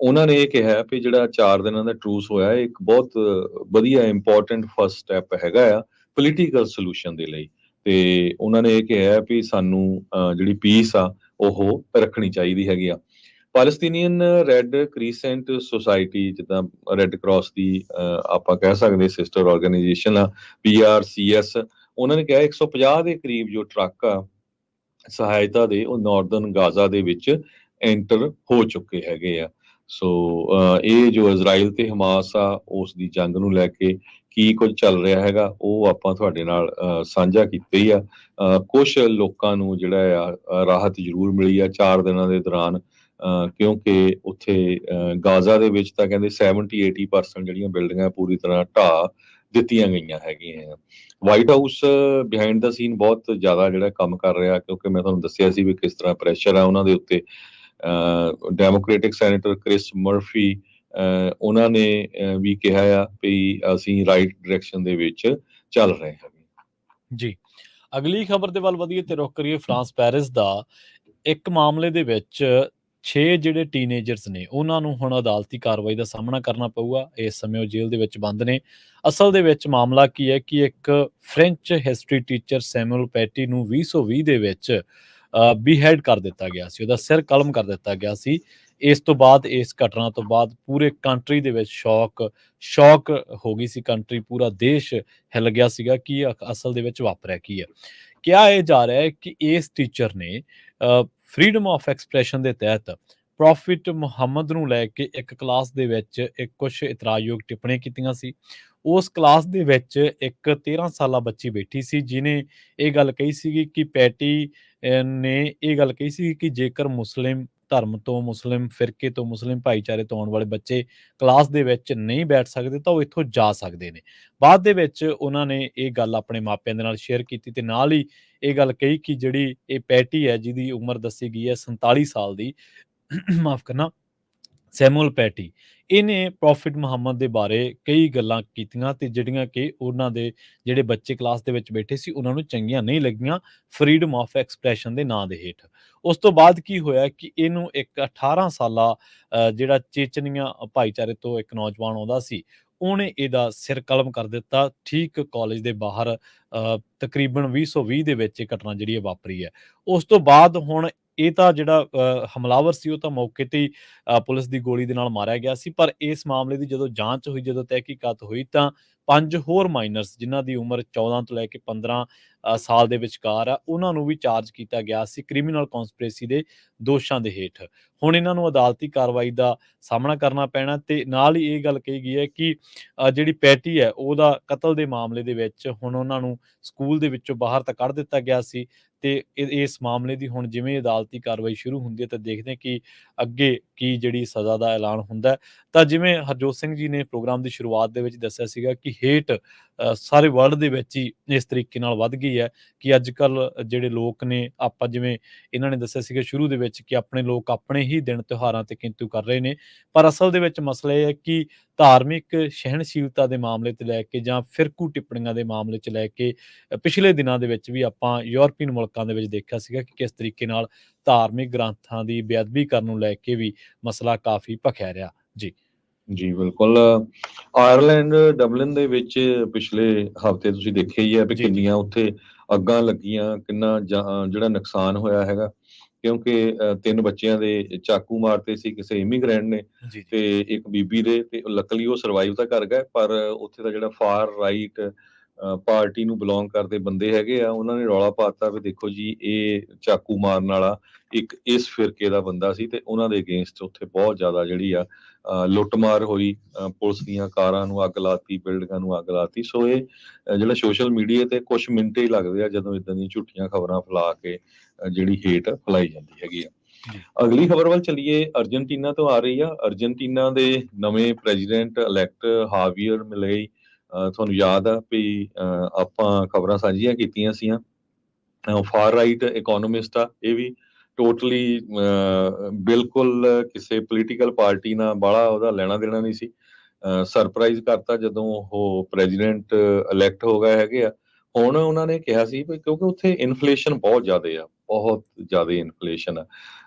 ਉਹਨਾਂ ਨੇ ਇਹ ਕਿਹਾ ਵੀ ਜਿਹੜਾ 4 ਦਿਨਾਂ ਦਾ ਟਰੂਸ ਹੋਇਆ, ਇੱਕ ਬਹੁਤ ਵਧੀਆ ਇੰਪੋਰਟੈਂਟ ਫਸਟ ਸਟੈਪ ਹੈਗਾ ਆ ਪੋਲੀਟੀਕਲ ਸੋਲੂਸ਼ਨ ਦੇ ਲਈ। ਤੇ ਉਹਨਾਂ ਨੇ ਇਹ ਕਿਹਾ ਵੀ ਸਾਨੂੰ ਜਿਹੜੀ ਪੀਸ ਆ ਉਹ ਰੱਖਣੀ ਚਾਹੀਦੀ ਹੈਗੀ ਆ। ਪਾਲਸਤੀਨੀਅਨ ਰੈੱਡ ਕ੍ਰੀਸੈਂਟ ਸੁਸਾਇਟੀ, ਜਿੱਦਾਂ ਰੈੱਡ ਕਰਾਸ ਦੀ ਆਪਾਂ ਕਹਿ ਸਕਦੇ ਸਿਸਟਰ ਆਰਗੇਨਾਈਜੇਸ਼ਨ ਆ, PRCS, ਉਹਨਾਂ ਨੇ ਕਿਹਾ 150 ਦੇ ਕਰੀਬ ਜੋ ਟਰੱਕ ਆ ਸਹਾਇਤਾ ਦੇ, ਉਹ ਨਾਰਦਰਨ ਗਾਜ਼ਾ ਦੇ ਵਿੱਚ ਐਂਟਰ ਹੋ ਚੁੱਕੇ ਹੈਗੇ ਆ। ਸੋ ਇਹ ਜੋ ਇਜ਼ਰਾਈਲ ਤੇ ਹਮਾਸ ਆ, ਉਸ ਦੀ ਜੰਗ ਨੂੰ ਲੈ ਕੇ ਕੀ ਕੁਝ ਚੱਲ ਰਿਹਾ ਹੈਗਾ, ਉਹ ਆਪਾਂ ਤੁਹਾਡੇ ਨਾਲ ਸਾਂਝਾ ਕੀਤਾ ਹੀ ਆ। ਕੁਛ ਲੋਕਾਂ ਨੂੰ ਜਿਹੜਾ ਆ ਰਾਹਤ ਜ਼ਰੂਰ ਮਿਲੀ ਆ 4 ਦਿਨਾਂ ਦੇ ਦੌਰਾਨ, ਕਿਉਂਕਿ ਉੱਥੇ ਗਾਜ਼ਾ ਦੇ ਵਿੱਚ ਤਾਂ ਕਹਿੰਦੇ 70-80% ਜਿਹੜੀਆਂ ਬਿਲਡਿੰਗਾਂ ਪੂਰੀ ਤਰ੍ਹਾਂ ਢਾਹ ਦਿੱਤੀਆਂ ਗਈਆਂ ਹੈਗੀਆਂ। ਵਾਈਟ ਹਾਊਸ ਬਿਹਾਈਂਡ ਦਾ ਸੀਨ ਬਹੁਤ ਜ਼ਿਆਦਾ ਜਿਹੜਾ ਕੰਮ ਕਰ ਰਿਹਾ, ਕਿਉਂਕਿ ਮੈਂ ਤੁਹਾਨੂੰ ਦੱਸਿਆ ਸੀ ਵੀ ਕਿਸ ਤਰ੍ਹਾਂ ਪ੍ਰੈਸ਼ਰ ਆ ਉਹਨਾਂ ਦੇ ਉੱਤੇ। ਡੈਮੋਕ੍ਰੈਟਿਕ ਸੈਨੇਟਰ ਕ੍ਰਿਸ ਮਰਫੀ, ਉਹਨਾਂ ਨੇ ਵੀ ਕਿਹਾ ਆ ਵੀ ਅਸੀਂ ਰਾਈਟ ਡਾਇਰੈਕਸ਼ਨ ਦੇ ਵਿੱਚ ਚੱਲ ਰਹੇ ਹਾਂ ਜੀ। ਅਗਲੀ ਖਬਰ ਦੇ ਵੱਲ ਵਧੀਏ ਤੇ ਰੁਖ ਕਰੀਏ ਫਰਾਂਸ ਪੈਰਿਸ ਦਾ। ਇੱਕ ਮਾਮਲੇ ਦੇ ਵਿੱਚ 6 ਜਿਹੜੇ ਟੀਨੇਜਰਸ ਨੇ, ਉਹਨਾਂ ਨੂੰ ਹੁਣ ਅਦਾਲਤੀ ਕਾਰਵਾਈ ਦਾ ਸਾਹਮਣਾ ਕਰਨਾ ਪਊਗਾ। ਇਸ ਸਮੇਂ ਉਹ ਜੇਲ੍ਹ ਦੇ ਵਿੱਚ ਬੰਦ ਨੇ। ਅਸਲ ਦੇ ਵਿੱਚ ਮਾਮਲਾ ਕੀ ਹੈ ਕਿ ਇੱਕ French history teacher Samuel patty ਨੂੰ 2020 ਦੇ ਵਿੱਚ ਬੀਹੈਡ ਕਰ ਦਿੱਤਾ ਗਿਆ ਸੀ, ਉਹਦਾ ਸਿਰ ਕਲਮ ਕਰ ਦਿੱਤਾ ਗਿਆ ਸੀ। ਇਸ ਤੋਂ ਬਾਅਦ, ਇਸ ਘਟਨਾ ਤੋਂ ਬਾਅਦ ਪੂਰੇ ਕੰਟਰੀ ਦੇ ਵਿੱਚ ਸ਼ੌਕ ਹੋ ਗਈ ਸੀ ਕੰਟਰੀ, ਪੂਰਾ ਦੇਸ਼ ਹਿੱਲ ਗਿਆ ਸੀਗਾ ਕਿ ਅਸਲ ਦੇ ਵਿੱਚ ਵਾਪਰਿਆ ਕੀ ਹੈ। ਕਿਹਾ ਇਹ ਜਾ ਰਿਹਾ ਹੈ ਕਿ ਇਸ ਟੀਚਰ ਨੇ ਫਰੀडम ਆਫ ਐਕਸਪ੍ਰੈਸ਼ਨ ਦੇ ਤਹਿਤ ਪ੍ਰੋਫਿਟ ਮੁਹੰਮਦ ਨੂੰ ਲੈ ਕੇ ਇੱਕ ਕਲਾਸ ਦੇ ਵਿੱਚ ਇੱਕ ਕੁਝ ਇਤਰਾਜ਼ਯੋਗ ਟਿੱਪਣੀਆਂ ਕੀਤੀਆਂ ਸੀ। ਉਸ ਕਲਾਸ ਦੇ ਵਿੱਚ ਇੱਕ 13 ਸਾਲਾ ਬੱਚੀ ਬੈਠੀ ਸੀ, ਜਿਹਨੇ ਇਹ ਗੱਲ ਕਹੀ ਸੀਗੀ ਕਿ ਪੈਟੀ ਨੇ ਇਹ ਗੱਲ ਕਹੀ ਸੀ ਕਿ ਜੇਕਰ ਮੁਸਲਿਮ ਧਰਮ ਤੋਂ, ਮੁਸਲਿਮ ਫਿਰਕੇ ਤੋਂ, ਮੁਸਲਿਮ ਭਾਈਚਾਰੇ ਤੋਂ ਆਉਣ ਵਾਲੇ ਬੱਚੇ ਕਲਾਸ ਦੇ ਵਿੱਚ ਨਹੀਂ ਬੈਠ ਸਕਦੇ ਤਾਂ ਉਹ ਇੱਥੋਂ ਜਾ ਸਕਦੇ ਨੇ। ਬਾਅਦ ਦੇ ਵਿੱਚ ਉਹਨਾਂ ਨੇ ਇਹ ਗੱਲ ਆਪਣੇ ਮਾਪਿਆਂ ਦੇ ਨਾਲ ਸ਼ੇਅਰ ਕੀਤੀ ਤੇ ਨਾਲ ਹੀ ਇਹ ਗੱਲ ਕਹੀ ਕਿ ਜਿਹੜੀ ਇਹ ਪੈਟੀ ਹੈ, ਜਿਹਦੀ ਉਮਰ ਦੱਸੀ ਗਈ ਹੈ 47 ਸਾਲ ਦੀ, ਮਾਫ ਕਰਨਾ, ਸੈਮੂਅਲ ਪੈਟੀ, ਇਹਨੇ ਪ੍ਰੋਫਿਟ ਮੁਹੰਮਦ ਦੇ ਬਾਰੇ ਕਈ ਗੱਲਾਂ ਕੀਤੀਆਂ ਤੇ ਜਿਹੜੀਆਂ ਕਿ ਉਹਨਾਂ ਦੇ ਜਿਹੜੇ ਬੱਚੇ ਕਲਾਸ ਦੇ ਵਿੱਚ ਬੈਠੇ ਸੀ ਉਹਨਾਂ ਨੂੰ ਚੰਗੀਆਂ ਨਹੀਂ ਲੱਗੀਆਂ, ਫਰੀडम ਆਫ ਐਕਸਪ੍ਰੈਸ਼ਨ ਦੇ ਨਾਂ ਦੇ ਹੇਠ। ਉਸ ਤੋਂ ਬਾਅਦ ਕੀ ਹੋਇਆ ਕਿ ਇਹਨੂੰ ਇੱਕ 18 ਸਾਲਾ ਜਿਹੜਾ ਚੇਚਨੀਆ ਭਾਈਚਾਰੇ ਤੋਂ ਇੱਕ ਨੌਜਵਾਨ ਆਉਂਦਾ ਸੀ, ਉਹਨੇ ਇਹਦਾ ਸਿਰ ਕਲਮ ਕਰ ਦਿੱਤਾ ਠੀਕ ਕਾਲਜ ਦੇ ਬਾਹਰ। ਤਕਰੀਬਨ 2020 ਦੇ ਵਿੱਚ ਇਹ ਘਟਨਾ ਜਿਹੜੀ ਹੈ ਵਾਪਰੀ ਹੈ। ਉਸ ਤੋਂ ਬਾਅਦ ਹੁਣ ਇਹ ਤਾਂ ਜਿਹੜਾ ਹਮਲਾਵਰ ਸੀ ਉਹ ਤਾਂ ਮੌਕੇ ਤੇ ਹੀ ਪੁਲਿਸ ਦੀ ਗੋਲੀ ਦੇ ਨਾਲ ਮਾਰਿਆ ਗਿਆ ਸੀ, ਪਰ ਇਸ ਮਾਮਲੇ ਦੀ ਜਦੋਂ ਜਾਂਚ ਹੋਈ, ਜਦੋਂ ਤਹਿਕੀਕਾਤ ਹੋਈ, ਤਾਂ 5 ਹੋਰ ਮਾਈਨਰਸ ਜਿਨ੍ਹਾਂ ਦੀ ਉਮਰ 14 ਤੋਂ ਲੈ ਕੇ 15 ਸਾਲ ਦੇ ਵਿਚਕਾਰ ਆ, ਉਹਨਾਂ ਨੂੰ ਵੀ ਚਾਰਜ ਕੀਤਾ ਗਿਆ ਸੀ ਕ੍ਰਿਮੀਨਲ ਕੌਂਸਪੀਰੇਸੀ ਦੇ ਦੋਸ਼ਾਂ ਦੇ ਹੇਠ। ਹੁਣ ਇਹਨਾਂ ਨੂੰ ਅਦਾਲਤੀ ਕਾਰਵਾਈ ਦਾ ਸਾਹਮਣਾ ਕਰਨਾ ਪੈਣਾ ਤੇ ਨਾਲ ਹੀ ਇਹ ਗੱਲ ਕਹੀ ਗਈ ਹੈ ਕਿ ਜਿਹੜੀ ਪੈਟੀ ਹੈ ਉਹਦਾ ਕਤਲ ਦੇ ਮਾਮਲੇ ਦੇ ਵਿੱਚ ਹੁਣ ਉਹਨਾਂ ਨੂੰ ਸਕੂਲ ਦੇ ਵਿੱਚੋਂ ਬਾਹਰ ਤਾਂ ਕੱਢ ਦਿੱਤਾ ਗਿਆ ਸੀ ਤੇ ਇਸ ਮਾਮਲੇ ਦੀ ਹੁਣ ਜਿਵੇਂ ਅਦਾਲਤੀ ਕਾਰਵਾਈ ਸ਼ੁਰੂ ਹੁੰਦੀ ਹੈ ਤਾਂ ਦੇਖਦੇ ਹਾਂ ਕਿ ਅੱਗੇ ਕੀ ਜਿਹੜੀ ਸਜ਼ਾ ਦਾ ਐਲਾਨ ਹੁੰਦਾ। ਤਾਂ ਜਿਵੇਂ ਹਰਜੋਤ ਸਿੰਘ ਜੀ ਨੇ ਪ੍ਰੋਗਰਾਮ ਦੀ ਸ਼ੁਰੂਆਤ ਦੇ ਵਿੱਚ ਦੱਸਿਆ ਸੀਗਾ ਕਿ ਹੇਟ ਸਾਰੇ ਵਰਲਡ ਦੇ ਵਿੱਚ ਹੀ ਇਸ ਤਰੀਕੇ ਨਾਲ ਵੱਧ ਗਈ ਹੀ ਹੈ ਕਿ ਅੱਜ ਕੱਲ੍ਹ ਜਿਹੜੇ ਲੋਕ ਨੇ, ਆਪਾਂ ਜਿਵੇਂ ਇਹਨਾਂ ਨੇ ਦੱਸਿਆ ਸੀਗਾ ਸ਼ੁਰੂ ਦੇ ਵਿੱਚ ਕਿ ਆਪਣੇ ਲੋਕ ਆਪਣੇ ਹੀ ਦਿਨ ਤਿਉਹਾਰਾਂ ਤੇ ਕਿੰਤੂ ਕਰ ਰਹੇ ਨੇ, ਪਰ ਅਸਲ ਦੇ ਵਿੱਚ ਮਸਲਾ ਇਹ ਹੈ ਕਿ ਧਾਰਮਿਕ ਸਹਿਣਸ਼ੀਲਤਾ ਦੇ ਮਾਮਲੇ ਤੇ ਲੈ ਕੇ ਜਾਂ ਫਿਰਕੂ ਟਿੱਪਣੀਆਂ ਦੇ ਮਾਮਲੇ 'ਚ ਲੈ ਕੇ ਪਿਛਲੇ ਦਿਨਾਂ ਦੇ ਵਿੱਚ ਵੀ ਆਪਾਂ ਯੂਰਪੀਅਨ ਮੁਲਕਾਂ ਦੇ ਵਿੱਚ ਦੇਖਿਆ ਸੀਗਾ ਕਿ ਕਿਸ ਤਰੀਕੇ ਨਾਲ ਧਾਰਮਿਕ ਗ੍ਰੰਥਾਂ ਦੀ ਬੇਅਦਬੀ ਕਰਨ ਨੂੰ ਲੈ ਕੇ ਵੀ ਮਸਲਾ ਕਾਫੀ ਭਖਿਆ ਰਿਹਾ। ਜੀ। ਜੀ, ਬਿਲਕੁਲ। ਆਇਰਲੈਂਡ ਡਬਲਿਨ ਦੇ ਵਿੱਚ ਪਿਛਲੇ ਹਫ਼ਤੇ ਤੁਸੀਂ ਦੇਖਿਆ ਹੀ ਹੈ ਵੀ ਜੀ, ਜੀ। ਕਿੰਨੀਆਂ ਉੱਥੇ ਅੱਗਾਂ ਲੱਗੀਆਂ, ਕਿੰਨਾ ਜਿਹੜਾ ਨੁਕਸਾਨ ਹੋਇਆ ਹੈਗਾ, ਕਿਉਂਕਿ 3 ਬੱਚਿਆਂ ਦੇ ਚਾਕੂ ਮਾਰਤੇ ਸੀ ਕਿਸੇ ਇਮੀਗ੍ਰੈਂਟ ਨੇ ਜੀ, ਜੀ। ਤੇ ਇੱਕ ਬੀਬੀ ਦੇ, ਤੇ ਲੱਕਲੀ ਉਹ ਸਰਵਾਈਵ ਤਾਂ ਕਰ ਗਏ, ਪਰ ਉੱਥੇ ਦਾ ਜਿਹੜਾ ਫਾਰ ਰਾਈਟ ਪਾਰਟੀ ਨੂੰ ਬਿਲੋਂਗ ਕਰਦੇ ਬੰਦੇ ਹੈਗੇ ਆ, ਉਹਨਾਂ ਨੇ ਰੌਲਾ ਪਾ ਦਿੱਤਾ ਵੀ ਦੇਖੋ ਜੀ, ਇਹ ਚਾਕੂ ਮਾਰਨ ਵਾਲਾ ਇੱਕ ਇਸ ਫਿਰਕੇ ਦਾ ਬੰਦਾ ਸੀ, ਤੇ ਉਹਨਾਂ ਦੇ ਅਗੇਂਸਟ ਉੱਥੇ ਬਹੁਤ ਜ਼ਿਆਦਾ ਜਿਹੜੀ ਆ ਲੁੱਟਮਾਰ ਹੋਈ, ਪੁਲਿਸ ਦੀਆਂ ਕਾਰਾਂ ਨੂੰ ਅੱਗ ਲਾਤੀ, ਬਿਲਡਿੰਗਾਂ ਨੂੰ ਅੱਗ ਲਾਤੀ। ਸੋ ਇਹ ਜਿਹੜਾ ਸੋਸ਼ਲ ਮੀਡੀਆ ਤੇ ਕੁਛ ਮਿੰਟ ਹੀ ਲੱਗਦੇ ਆ ਜਦੋਂ ਇਦਾਂ ਦੀਆਂ ਝੂਠੀਆਂ ਖਬਰਾਂ ਫੈਲਾ ਕੇ ਜਿਹੜੀ ਹੇਟ ਫੈਲਾਈ ਜਾਂਦੀ ਹੈਗੀ ਆ। ਜੀ। ਅਗਲੀ ਖਬਰ ਵੱਲ ਚੱਲੀਏ, ਅਰਜਨਟੀਨਾ ਤੋਂ ਆ ਰਹੀ ਆ। ਅਰਜਨਟੀਨਾ ਦੇ ਨਵੇਂ ਪ੍ਰੈਜ਼ੀਡੈਂਟ ਇਲੈਕਟ ਹਾਵੀਅਰ ਮਿਲੇਈ, ਤੁਹਾਨੂੰ ਯਾਦ ਆ ਵੀ ਆਪਾਂ ਖਬਰਾਂ ਸਾਂਝੀਆਂ ਕੀਤੀਆਂ ਸੀਆਂ। ਫਾਰ ਰਾਈਟ ਇਕੋਨੋਮਿਸਟ ਆ ਇਹ ਵੀ, ਟੋਟਲੀ ਬਿਲਕੁਲ ਕਿਸੇ ਪੋਲੀਟੀਕਲ ਪਾਰਟੀ ਨਾਲ ਬਾਹਲਾ ਉਹਦਾ ਲੈਣਾ ਦੇਣਾ ਨਹੀਂ ਸੀ। ਸਰਪ੍ਰਾਈਜ਼ ਕਰਤਾ ਜਦੋਂ ਉਹ ਪ੍ਰੈਜ਼ੀਡੈਂਟ ਇਲੈਕਟ ਹੋ ਗਏ ਹੈਗੇ ਆ। ਹੁਣ ਉਹਨਾਂ ਨੇ ਕਿਹਾ ਸੀ ਵੀ ਕਿਉਂਕਿ ਉੱਥੇ ਇਨਫਲੇਸ਼ਨ ਬਹੁਤ ਜ਼ਿਆਦਾ ਆ, ਬਹੁਤ ਜ਼ਿਆਦਾ ਇਨਫਲੇਸ਼ਨ ਆ,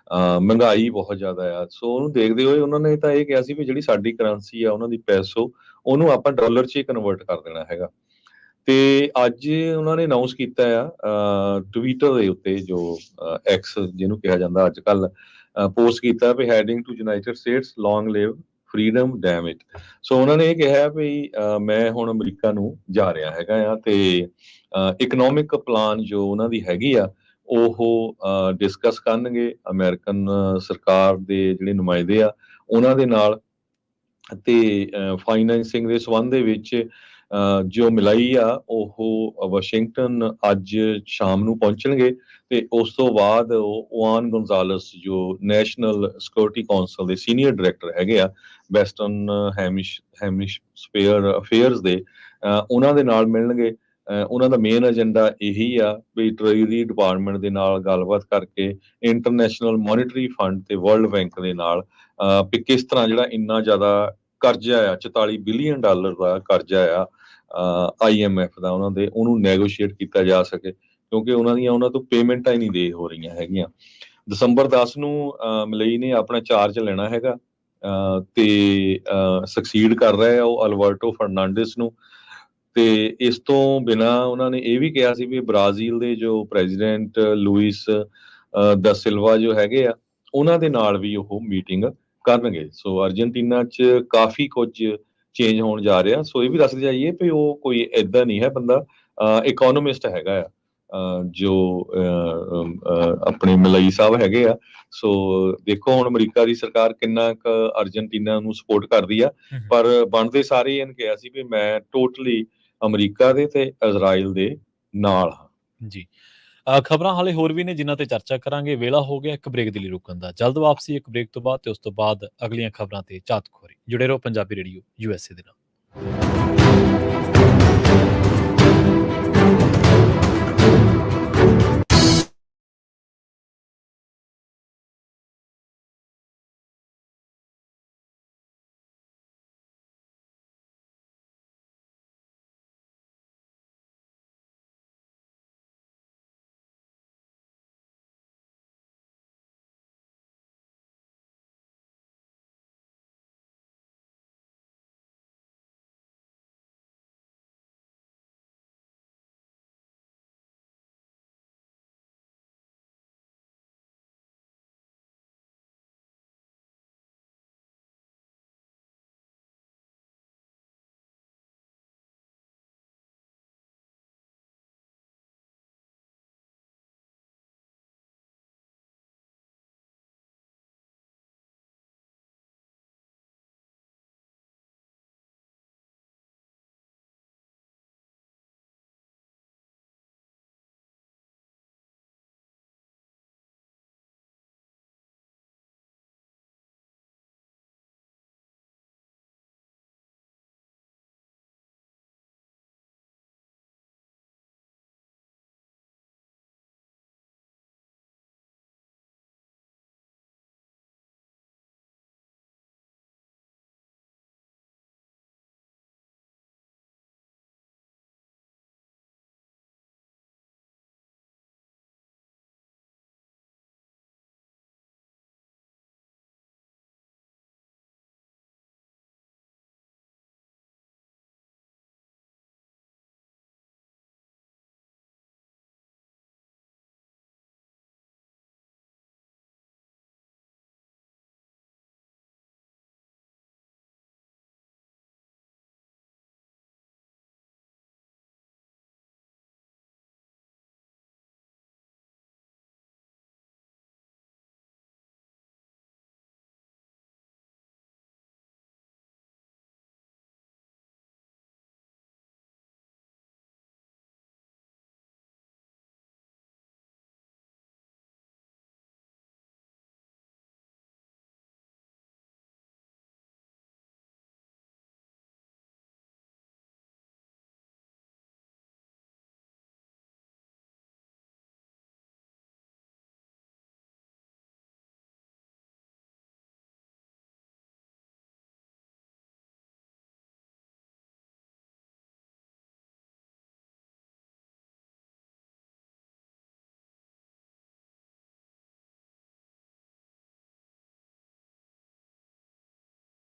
ਮਹਿੰਗਾਈ ਬਹੁਤ ਜ਼ਿਆਦਾ ਆ। ਸੋ ਉਹਨੂੰ ਦੇਖਦੇ ਹੋਏ ਉਹਨਾਂ ਨੇ ਤਾਂ ਇਹ ਕਿਹਾ ਸੀ ਵੀ ਜਿਹੜੀ ਸਾਡੀ ਕਰੰਸੀ ਆ ਉਹਨਾਂ ਦੀ ਪੈਸੋ, ਉਹਨੂੰ ਆਪਾਂ ਡਾਲਰ 'ਚ ਹੀ ਕਨਵਰਟ ਕਰ ਦੇਣਾ ਹੈਗਾ। ਤੇ ਅੱਜ ਉਹਨਾਂ ਨੇ ਅਨਾਉਂਸ ਕੀਤਾ ਆ ਟਵਿੱਟਰ ਦੇ ਉੱਤੇ, ਜੋ ਐਕਸ ਜਿਹਨੂੰ ਕਿਹਾ ਜਾਂਦਾ ਅੱਜ ਕੱਲ੍ਹ, ਪੋਸਟ ਕੀਤਾ we heading to United States, long live freedom damn it. So ਉਹਨਾਂ ਨੇ ਇਹ ਕਿਹਾ ਵੀ ਮੈਂ ਹੁਣ ਅਮਰੀਕਾ ਨੂੰ ਜਾ ਰਿਹਾ ਹੈਗਾ ਆ, ਤੇ ਇਕਨੋਮਿਕ ਪਲਾਨ ਜੋ ਉਹਨਾਂ ਦੀ ਹੈਗੀ ਆ ਉਹ ਡਿਸਕਸ ਕਰਨਗੇ ਅਮਰੀਕਨ ਸਰਕਾਰ ਦੇ ਜਿਹੜੇ ਨੁਮਾਇੰਦੇ ਆ ਉਹਨਾਂ ਦੇ ਨਾਲ। ਤੇ ਫਾਈਨੈਂਸਿੰਗ ਦੇ ਸੰਬੰਧ ਦੇ ਵਿੱਚ ਜੋ ਮਿਲਾਈ ਆ ਉਹ ਵਾਸ਼ਿੰਗਟਨ ਅੱਜ ਸ਼ਾਮ ਨੂੰ ਪਹੁੰਚਣਗੇ, ਤੇ ਉਸ ਤੋਂ ਬਾਅਦ ਉਹ ਓਆਨ ਗੋਨਜ਼ਾਲਸ ਜੋ ਨੈਸ਼ਨਲ ਸਿਕਿਉਰਿਟੀ ਕੌਂਸਲ ਦੇ ਸੀਨੀਅਰ ਡਾਇਰੈਕਟਰ ਹੈਗੇ ਆ ਵੈਸਟਰਨ ਹੈਮਿਸਫੇਅਰ ਅਫੇਅਰਸ ਦੇ, ਉਹਨਾਂ ਦੇ ਨਾਲ ਮਿਲਣਗੇ। ਉਹਨਾਂ ਦਾ ਮੇਨ ਏਜੰਡਾ ਇਹੀ ਆ ਵੀ ਟ੍ਰੇਜਰੀ ਡਿਪਾਰਟਮੈਂਟ ਦੇ ਨਾਲ ਗੱਲਬਾਤ ਕਰਕੇ ਇੰਟਰਨੈਸ਼ਨਲ ਮੋਨੀਟਰੀ ਫੰਡ ਤੇ ਵਰਲਡ ਬੈਂਕ ਦੇ ਨਾਲ ਵੀ ਕਿਸ ਤਰ੍ਹਾਂ ਜਿਹੜਾ ਇੰਨਾ ਜ਼ਿਆਦਾ ਕਰਜ਼ਾ ਆ, 44 ਬਿਲੀਅਨ ਡਾਲਰ ਦਾ ਕਰਜ਼ਾ ਆ IMF ਦਾ ਉਹਨਾਂ ਦੇ, ਉਹਨੂੰ ਨੈਗੋਸ਼ੀਏਟ ਕੀਤਾ ਜਾ ਸਕੇ, ਕਿਉਂਕਿ ਉਹਨਾਂ ਤੋਂ ਪੇਮੈਂਟਾਂ ਹੀ ਨਹੀਂ ਦੇ ਹੋ ਰਹੀਆਂ ਹੈਗੀਆਂ। ਦਸੰਬਰ 10 ਨੂੰ ਮਲਈ ਨੇ ਆਪਣਾ ਚਾਰਜ ਲੈਣਾ ਹੈਗਾ, ਤੇ ਸਕਸੀਡ ਕਰ ਰਹੇ ਆ ਉਹ ਅਲਬਰਟੋ ਫਰਨਾਂਡਿਸ ਨੂੰ। ਤੇ ਇਸ ਤੋਂ ਬਿਨਾਂ ਉਹਨਾਂ ਨੇ ਇਹ ਵੀ ਕਿਹਾ ਸੀ ਵੀ ਬ੍ਰਾਜ਼ੀਲ ਦੇ ਜੋ ਪ੍ਰੈਜ਼ੀਡੈਂਟ ਲੂਇਸ ਦਾ ਸਿਲਵਾ ਜੋ ਹੈਗੇ ਆ, ਉਹਨਾਂ ਦੇ ਨਾਲ ਵੀ ਉਹ ਮੀਟਿੰਗ ਕਰਨਗੇ। ਸੋ ਅਰਜਨਟੀਨਾ 'ਚ ਕਾਫੀ ਕੁਝ ਚੇਂਜ ਹੋਣ ਜਾ ਰਿਹਾ। ਸੋ ਇਹ ਵੀ ਦੱਸਦੇ ਜਾਈਏ ਵੀ ਉਹ ਕੋਈ ਏਦਾਂ ਨਹੀਂ ਹੈ ਬੰਦਾ, ਇਕੋਨੋਮਿਸਟ ਹੈਗਾ ਆ, ਜੋ ਆਪਣੇ ਮਲਈ ਸਾਹਿਬ ਹੈਗੇ ਆ। ਸੋ ਦੇਖੋ ਹੁਣ ਅਮਰੀਕਾ ਦੀ ਸਰਕਾਰ ਕਿੰਨਾ ਕੁ ਅਰਜਨਟੀਨਾ ਨੂੰ ਸਪੋਰਟ ਕਰਦੀ ਆ, ਪਰ ਬਣਦੇ ਸਾਰੇ ਇਹਨ ਕਿਹਾ ਸੀ ਵੀ ਮੈਂ ਟੋਟਲੀ ਅਮਰੀਕਾ ਦੇ ਤੇ ਇਜ਼ਰਾਈਲ ਦੇ ਨਾਲ ਹਾਂ। ਜੀ। ਖਬਰਾਂ ਹਾਲੇ ਹੋਰ ਵੀ ਨੇ ਜਿਨ੍ਹਾਂ ਤੇ ਚਰਚਾ ਕਰਾਂਗੇ। ਵੇਲਾ ਹੋ ਗਿਆ ਇੱਕ ਬ੍ਰੇਕ ਦੇ ਲਈ ਰੁਕਣ ਦਾ। ਜਲਦ ਵਾਪਸੀ ਇੱਕ ਬ੍ਰੇਕ ਤੋਂ ਬਾਅਦ, ਤੇ ਉਸ ਤੋਂ ਬਾਅਦ ਅਗਲੀਆਂ ਖਬਰਾਂ ਤੇ ਝਾਤ ਖੋਰੀ। ਜੁੜੇ ਰਹੋ ਪੰਜਾਬੀ ਰੇਡੀਓ USA ਦੇ ਨਾਲ।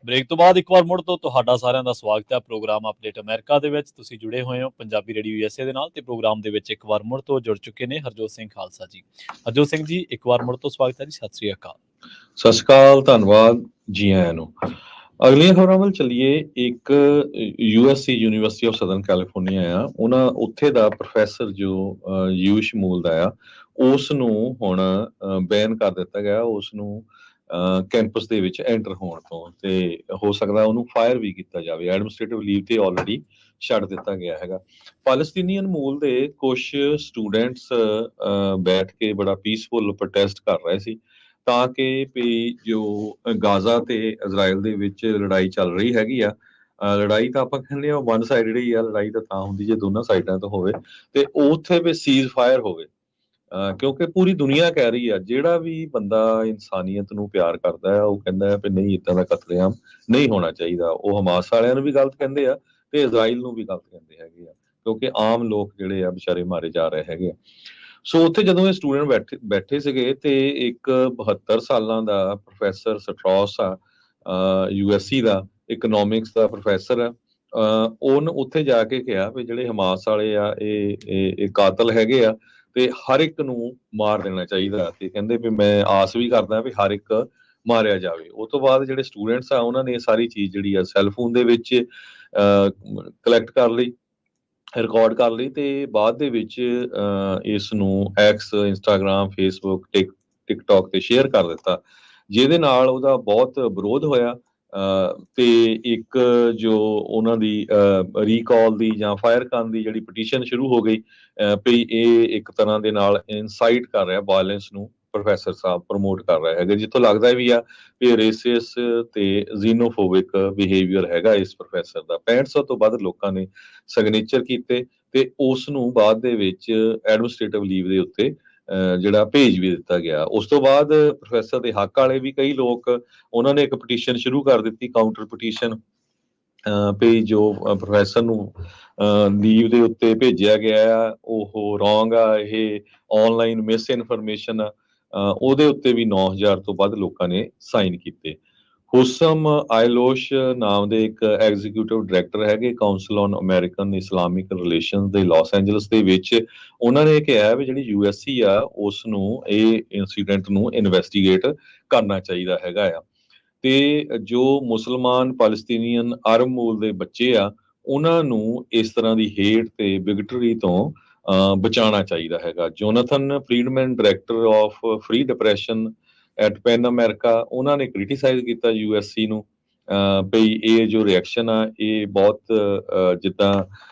ਬ੍ਰੇਕ ਤੋਂ ਬਾਅਦ ਇੱਕ ਵਾਰ ਮੁੜ ਤੋਂ ਤੁਹਾਡਾ ਸਾਰਿਆਂ ਦਾ ਸਵਾਗਤ ਹੈ ਪ੍ਰੋਗਰਾਮ ਅਪਡੇਟ ਅਮਰੀਕਾ ਦੇ ਵਿੱਚ। ਤੁਸੀਂ ਜੁੜੇ ਹੋਏ ਹੋ ਪੰਜਾਬੀ ਰੇਡੀਓ ਯੂਐਸਏ ਦੇ ਨਾਲ ਤੇ ਪ੍ਰੋਗਰਾਮ ਦੇ ਵਿੱਚ ਇੱਕ ਵਾਰ ਮੁੜ ਤੋਂ ਜੁੜ ਚੁੱਕੇ ਨੇ ਹਰਜੋਤ ਸਿੰਘ ਖਾਲਸਾ ਜੀ। ਹਰਜੋਤ ਸਿੰਘ ਜੀ, ਇੱਕ ਵਾਰ ਮੁੜ ਤੋਂ ਸਵਾਗਤ ਹੈ ਜੀ। ਸਤਿ ਸ੍ਰੀ ਅਕਾਲ। ਸਤਿ ਸ਼੍ਰੀ ਅਕਾਲ, ਧੰਨਵਾਦ ਜੀ ਆਇਆਂ ਨੂੰ। ਅਗਲੀਆਂ ਖਬਰਾਂ ਵੱਲ ਚੱਲੀਏ। ਇੱਕ ਯੂਐਸਸੀ ਯੂਨੀਵਰਸਿਟੀ ਆਫ ਸਦਰਨ ਕੈਲੀਫੋਰਨੀਆ ਆ, ਉਹਨਾਂ ਉੱਥੇ ਦਾ ਪ੍ਰੋਫੈਸਰ ਜੋ ਯੂਸ਼ ਮੂਲ ਦਾ ਆ, ਉਸ ਨੂੰ ਹੁਣ ਬੈਨ ਕਰ ਦਿੱਤਾ ਗਿਆ ਉਸ ਨੂੰ ਕੈਂਪਸ ਦੇ ਵਿੱਚ ਐਂਟਰ ਹੋਣ ਤੋਂ, ਤੇ ਹੋ ਸਕਦਾ ਉਹਨੂੰ ਫਾਇਰ ਵੀ ਕੀਤਾ ਜਾਵੇ। ਐਡਮਿਨਿਸਟ੍ਰੇਟਿਵ ਲੀਵ ਤੇ ਆਲਰੇਡੀ ਛੱਡ ਦਿੱਤਾ ਗਿਆ ਹੈਗਾ। ਪਾਲਸਤੀਨੀਅਨ ਮੂਲ ਦੇ ਕੁਝ ਸਟੂਡੈਂਟਸ ਬੈਠ ਕੇ ਬੜਾ ਪੀਸਫੁਲ ਪ੍ਰੋਟੈਸਟ ਕਰ ਰਹੇ ਸੀ ਤਾਂ ਕਿ ਵੀ ਜੋ ਗਾਜ਼ਾ ਤੇ ਇਜ਼ਰਾਈਲ ਦੇ ਵਿੱਚ ਲੜਾਈ ਚੱਲ ਰਹੀ ਹੈਗੀ ਆ, ਲੜਾਈ ਤਾਂ ਆਪਾਂ ਕਹਿੰਦੇ ਆ ਵਨ ਸਾਈਡਡ ਹੀ ਆ, ਲੜਾਈ ਤਾਂ ਹੁੰਦੀ ਜੇ ਦੋਨਾਂ ਸਾਈਡਾਂ ਤੋਂ ਹੋਵੇ ਤੇ ਉੱਥੇ ਵੀ ਸੀਜ਼ ਫਾਇਰ ਹੋਵੇ। ਕਿਉਂਕਿ ਪੂਰੀ ਦੁਨੀਆ ਕਹਿ ਰਹੀ ਆ, ਜਿਹੜਾ ਵੀ ਬੰਦਾ ਇਨਸਾਨੀਅਤ ਨੂੰ ਪਿਆਰ ਕਰਦਾ ਹੈ ਉਹ ਕਹਿੰਦਾ ਹੈ ਵੀ ਨਹੀਂ, ਇੱਦਾਂ ਦਾ ਕਤਲੇਆਮ ਨਹੀਂ ਹੋਣਾ ਚਾਹੀਦਾ। ਉਹ ਹਮਾਸ ਵਾਲਿਆਂ ਨੂੰ ਵੀ ਗਲਤ ਕਹਿੰਦੇ ਆ ਤੇ ਇਜ਼ਰਾਈਲ ਨੂੰ ਵੀ ਗਲਤ ਕਹਿੰਦੇ ਹੈਗੇ ਆ, ਕਿਉਂਕਿ ਆਮ ਲੋਕ ਜਿਹੜੇ ਆ ਵਿਚਾਰੇ ਮਾਰੇ ਜਾ ਰਹੇ ਹੈਗੇ ਆ। ਸੋ ਉੱਥੇ ਜਦੋਂ ਇਹ ਸਟੂਡੈਂਟ ਬੈਠੇ ਸੀਗੇ ਤੇ ਇੱਕ 72 ਸਾਲਾਂ ਦਾ ਪ੍ਰੋਫੈਸਰ ਸਟਰੌਸ ਆ, ਯੂਐਸਸੀ ਦਾ ਇਕਨੋਮਿਕਸ ਦਾ ਪ੍ਰੋਫੈਸਰ ਆ, ਉਹਨ ਉੱਥੇ ਜਾ ਕੇ ਕਿਹਾ ਵੀ ਜਿਹੜੇ ਹਮਾਸ ਵਾਲੇ ਆ ਇਹ ਕਾਤਲ ਹੈਗੇ ਆ ਤੇ ਹਰ ਇੱਕ ਨੂੰ ਮਾਰ ਦੇਣਾ ਚਾਹੀਦਾ। ਤੇ ਕਹਿੰਦੇ ਵੀ ਮੈਂ ਆਸ ਵੀ ਕਰਦਾ ਵੀ ਹਰ ਇੱਕ ਮਾਰਿਆ ਜਾਵੇ। ਉਸ ਤੋਂ ਬਾਅਦ ਜਿਹੜੇ ਸਟੂਡੈਂਟਸ ਆ ਉਹਨਾਂ ਨੇ ਇਹ ਸਾਰੀ ਚੀਜ਼ ਜਿਹੜੀ ਆ ਸੈੱਲਫੋਨ ਦੇ ਵਿੱਚ ਕਲੈਕਟ ਕਰ ਲਈ, ਰਿਕਾਰਡ ਕਰ ਲਈ ਤੇ ਬਾਅਦ ਦੇ ਵਿੱਚ ਇਸ ਨੂੰ ਐਕਸ, ਇੰਸਟਾਗ੍ਰਾਮ, ਫੇਸਬੁੱਕ, ਟਿਕਟੌਕ ਤੇ ਸ਼ੇਅਰ ਕਰ ਦਿੱਤਾ, ਜਿਹਦੇ ਨਾਲ ਉਹਦਾ ਬਹੁਤ ਵਿਰੋਧ ਹੋਇਆ। ਤੇ ਇੱਕ ਜੋ ਉਹਨਾਂ ਦੀ ਰੀਕਾਲ ਦੀ ਜਾਂ ਫਾਇਰ ਕਰਨ ਦੀ ਜਿਹੜੀ ਪਟੀਸ਼ਨ ਸ਼ੁਰੂ ਹੋ ਗਈ ਵੀ ਇਹ ਇੱਕ ਤਰ੍ਹਾਂ ਦੇ ਨਾਲ ਇਨਸਾਈਟ ਕਰ ਰਿਹਾ ਵਾਇਲੈਂਸ ਨੂੰ, ਪ੍ਰੋਫੈਸਰ ਸਾਹਿਬ ਪ੍ਰਮੋਟ ਕਰ ਰਿਹਾ ਹੈਗਾ, ਜਿੱਥੋਂ ਲੱਗਦਾ ਵੀ ਆ ਵੀ ਰੇਸਿਸ ਤੇ ਜ਼ੀਨੋਫੋਬਿਕ ਬਿਹੇਵੀਅਰ ਹੈਗਾ ਇਸ ਪ੍ਰੋਫੈਸਰ ਦਾ। 6500 ਤੋਂ ਵੱਧ ਲੋਕਾਂ ਨੇ ਸਿਗਨੇਚਰ ਕੀਤੇ ਤੇ ਉਸ ਨੂੰ ਬਾਅਦ ਦੇ ਵਿੱਚ ਐਡਮਿਨਿਸਟ੍ਰੇਟਿਵ ਲੀਵ ਦੇ ਉੱਤੇ ਜਿਹੜਾ ਭੇਜ ਵੀ ਦਿੱਤਾ ਗਿਆ। ਉਸ ਤੋਂ ਬਾਅਦ ਪ੍ਰੋਫੈਸਰ ਦੇ ਹੱਕ ਵਾਲੇ ਵੀ ਕਈ ਲੋਕ, ਉਹਨਾਂ ਨੇ ਇੱਕ ਪਟੀਸ਼ਨ ਸ਼ੁਰੂ ਕਰ ਦਿੱਤੀ, ਕਾਊਂਟਰ ਪਟੀਸ਼ਨ, ਵੀ ਜੋ ਪ੍ਰੋਫੈਸਰ ਨੂੰ ਲੀਵ ਦੇ ਉੱਤੇ ਭੇਜਿਆ ਗਿਆ ਆ ਉਹ ਰੋਂਗ ਆ, ਇਹ ਆਨਲਾਈਨ ਮਿਸ ਇਨਫੋਰਮੇਸ਼ਨ ਆ। ਉਹਦੇ ਉੱਤੇ ਵੀ 9000 ਤੋਂ ਵੱਧ ਲੋਕਾਂ ਨੇ ਸਾਈਨ ਕੀਤੇ। ਹੁਸਮ ਆਇਲੋਸ਼ ਨਾਮ ਦੇ ਇੱਕ ਐਗਜ਼ੀਕਿਊਟਿਵ ਡਾਇਰੈਕਟਰ ਹੈਗੇ council on American Islamic relations ਦੇ ਲਾਸ ਐਂਜਲਸ ਦੇ ਵਿੱਚ, ਉਹਨਾਂ ਨੇ ਕਿਹਾ ਵੀ ਜਿਹੜੀ ਯੂਐਸਸੀ ਆ ਉਸ ਨੂੰ ਇਹ ਇਨਸੀਡੈਂਟ ਨੂੰ ਇਨਵੈਸਟੀਗੇਟ ਕਰਨਾ ਚਾਹੀਦਾ ਹੈਗਾ ਆ। ਤੇ ਜੋ ਮੁਸਲਮਾਨ ਪਾਲਸਤੀਨੀਅਨ ਅਰਬ ਮੂਲ ਦੇ ਬੱਚੇ ਆ ਉਹਨਾਂ ਨੂੰ ਇਸ ਤਰ੍ਹਾਂ ਦੀ ਹੇਟ ਤੇ ਬਿਗਟਰੀ ਤੋਂ ਬਚਾਉਣਾ ਚਾਹੀਦਾ ਹੈਗਾ। Jonathan Friedman, director of free depression at Pen America, ਉਹਨਾਂ ਨੇ ਕ੍ਰਿਟੀਸਾਈਜ਼ ਕੀਤਾ ਯੂਐਸਸੀ ਨੂੰ ਵੀ ਇਹ ਜੋ ਰਿਐਕਸ਼ਨ ਆ ਇਹ ਬਹੁਤ ਜਿੱਦਾਂ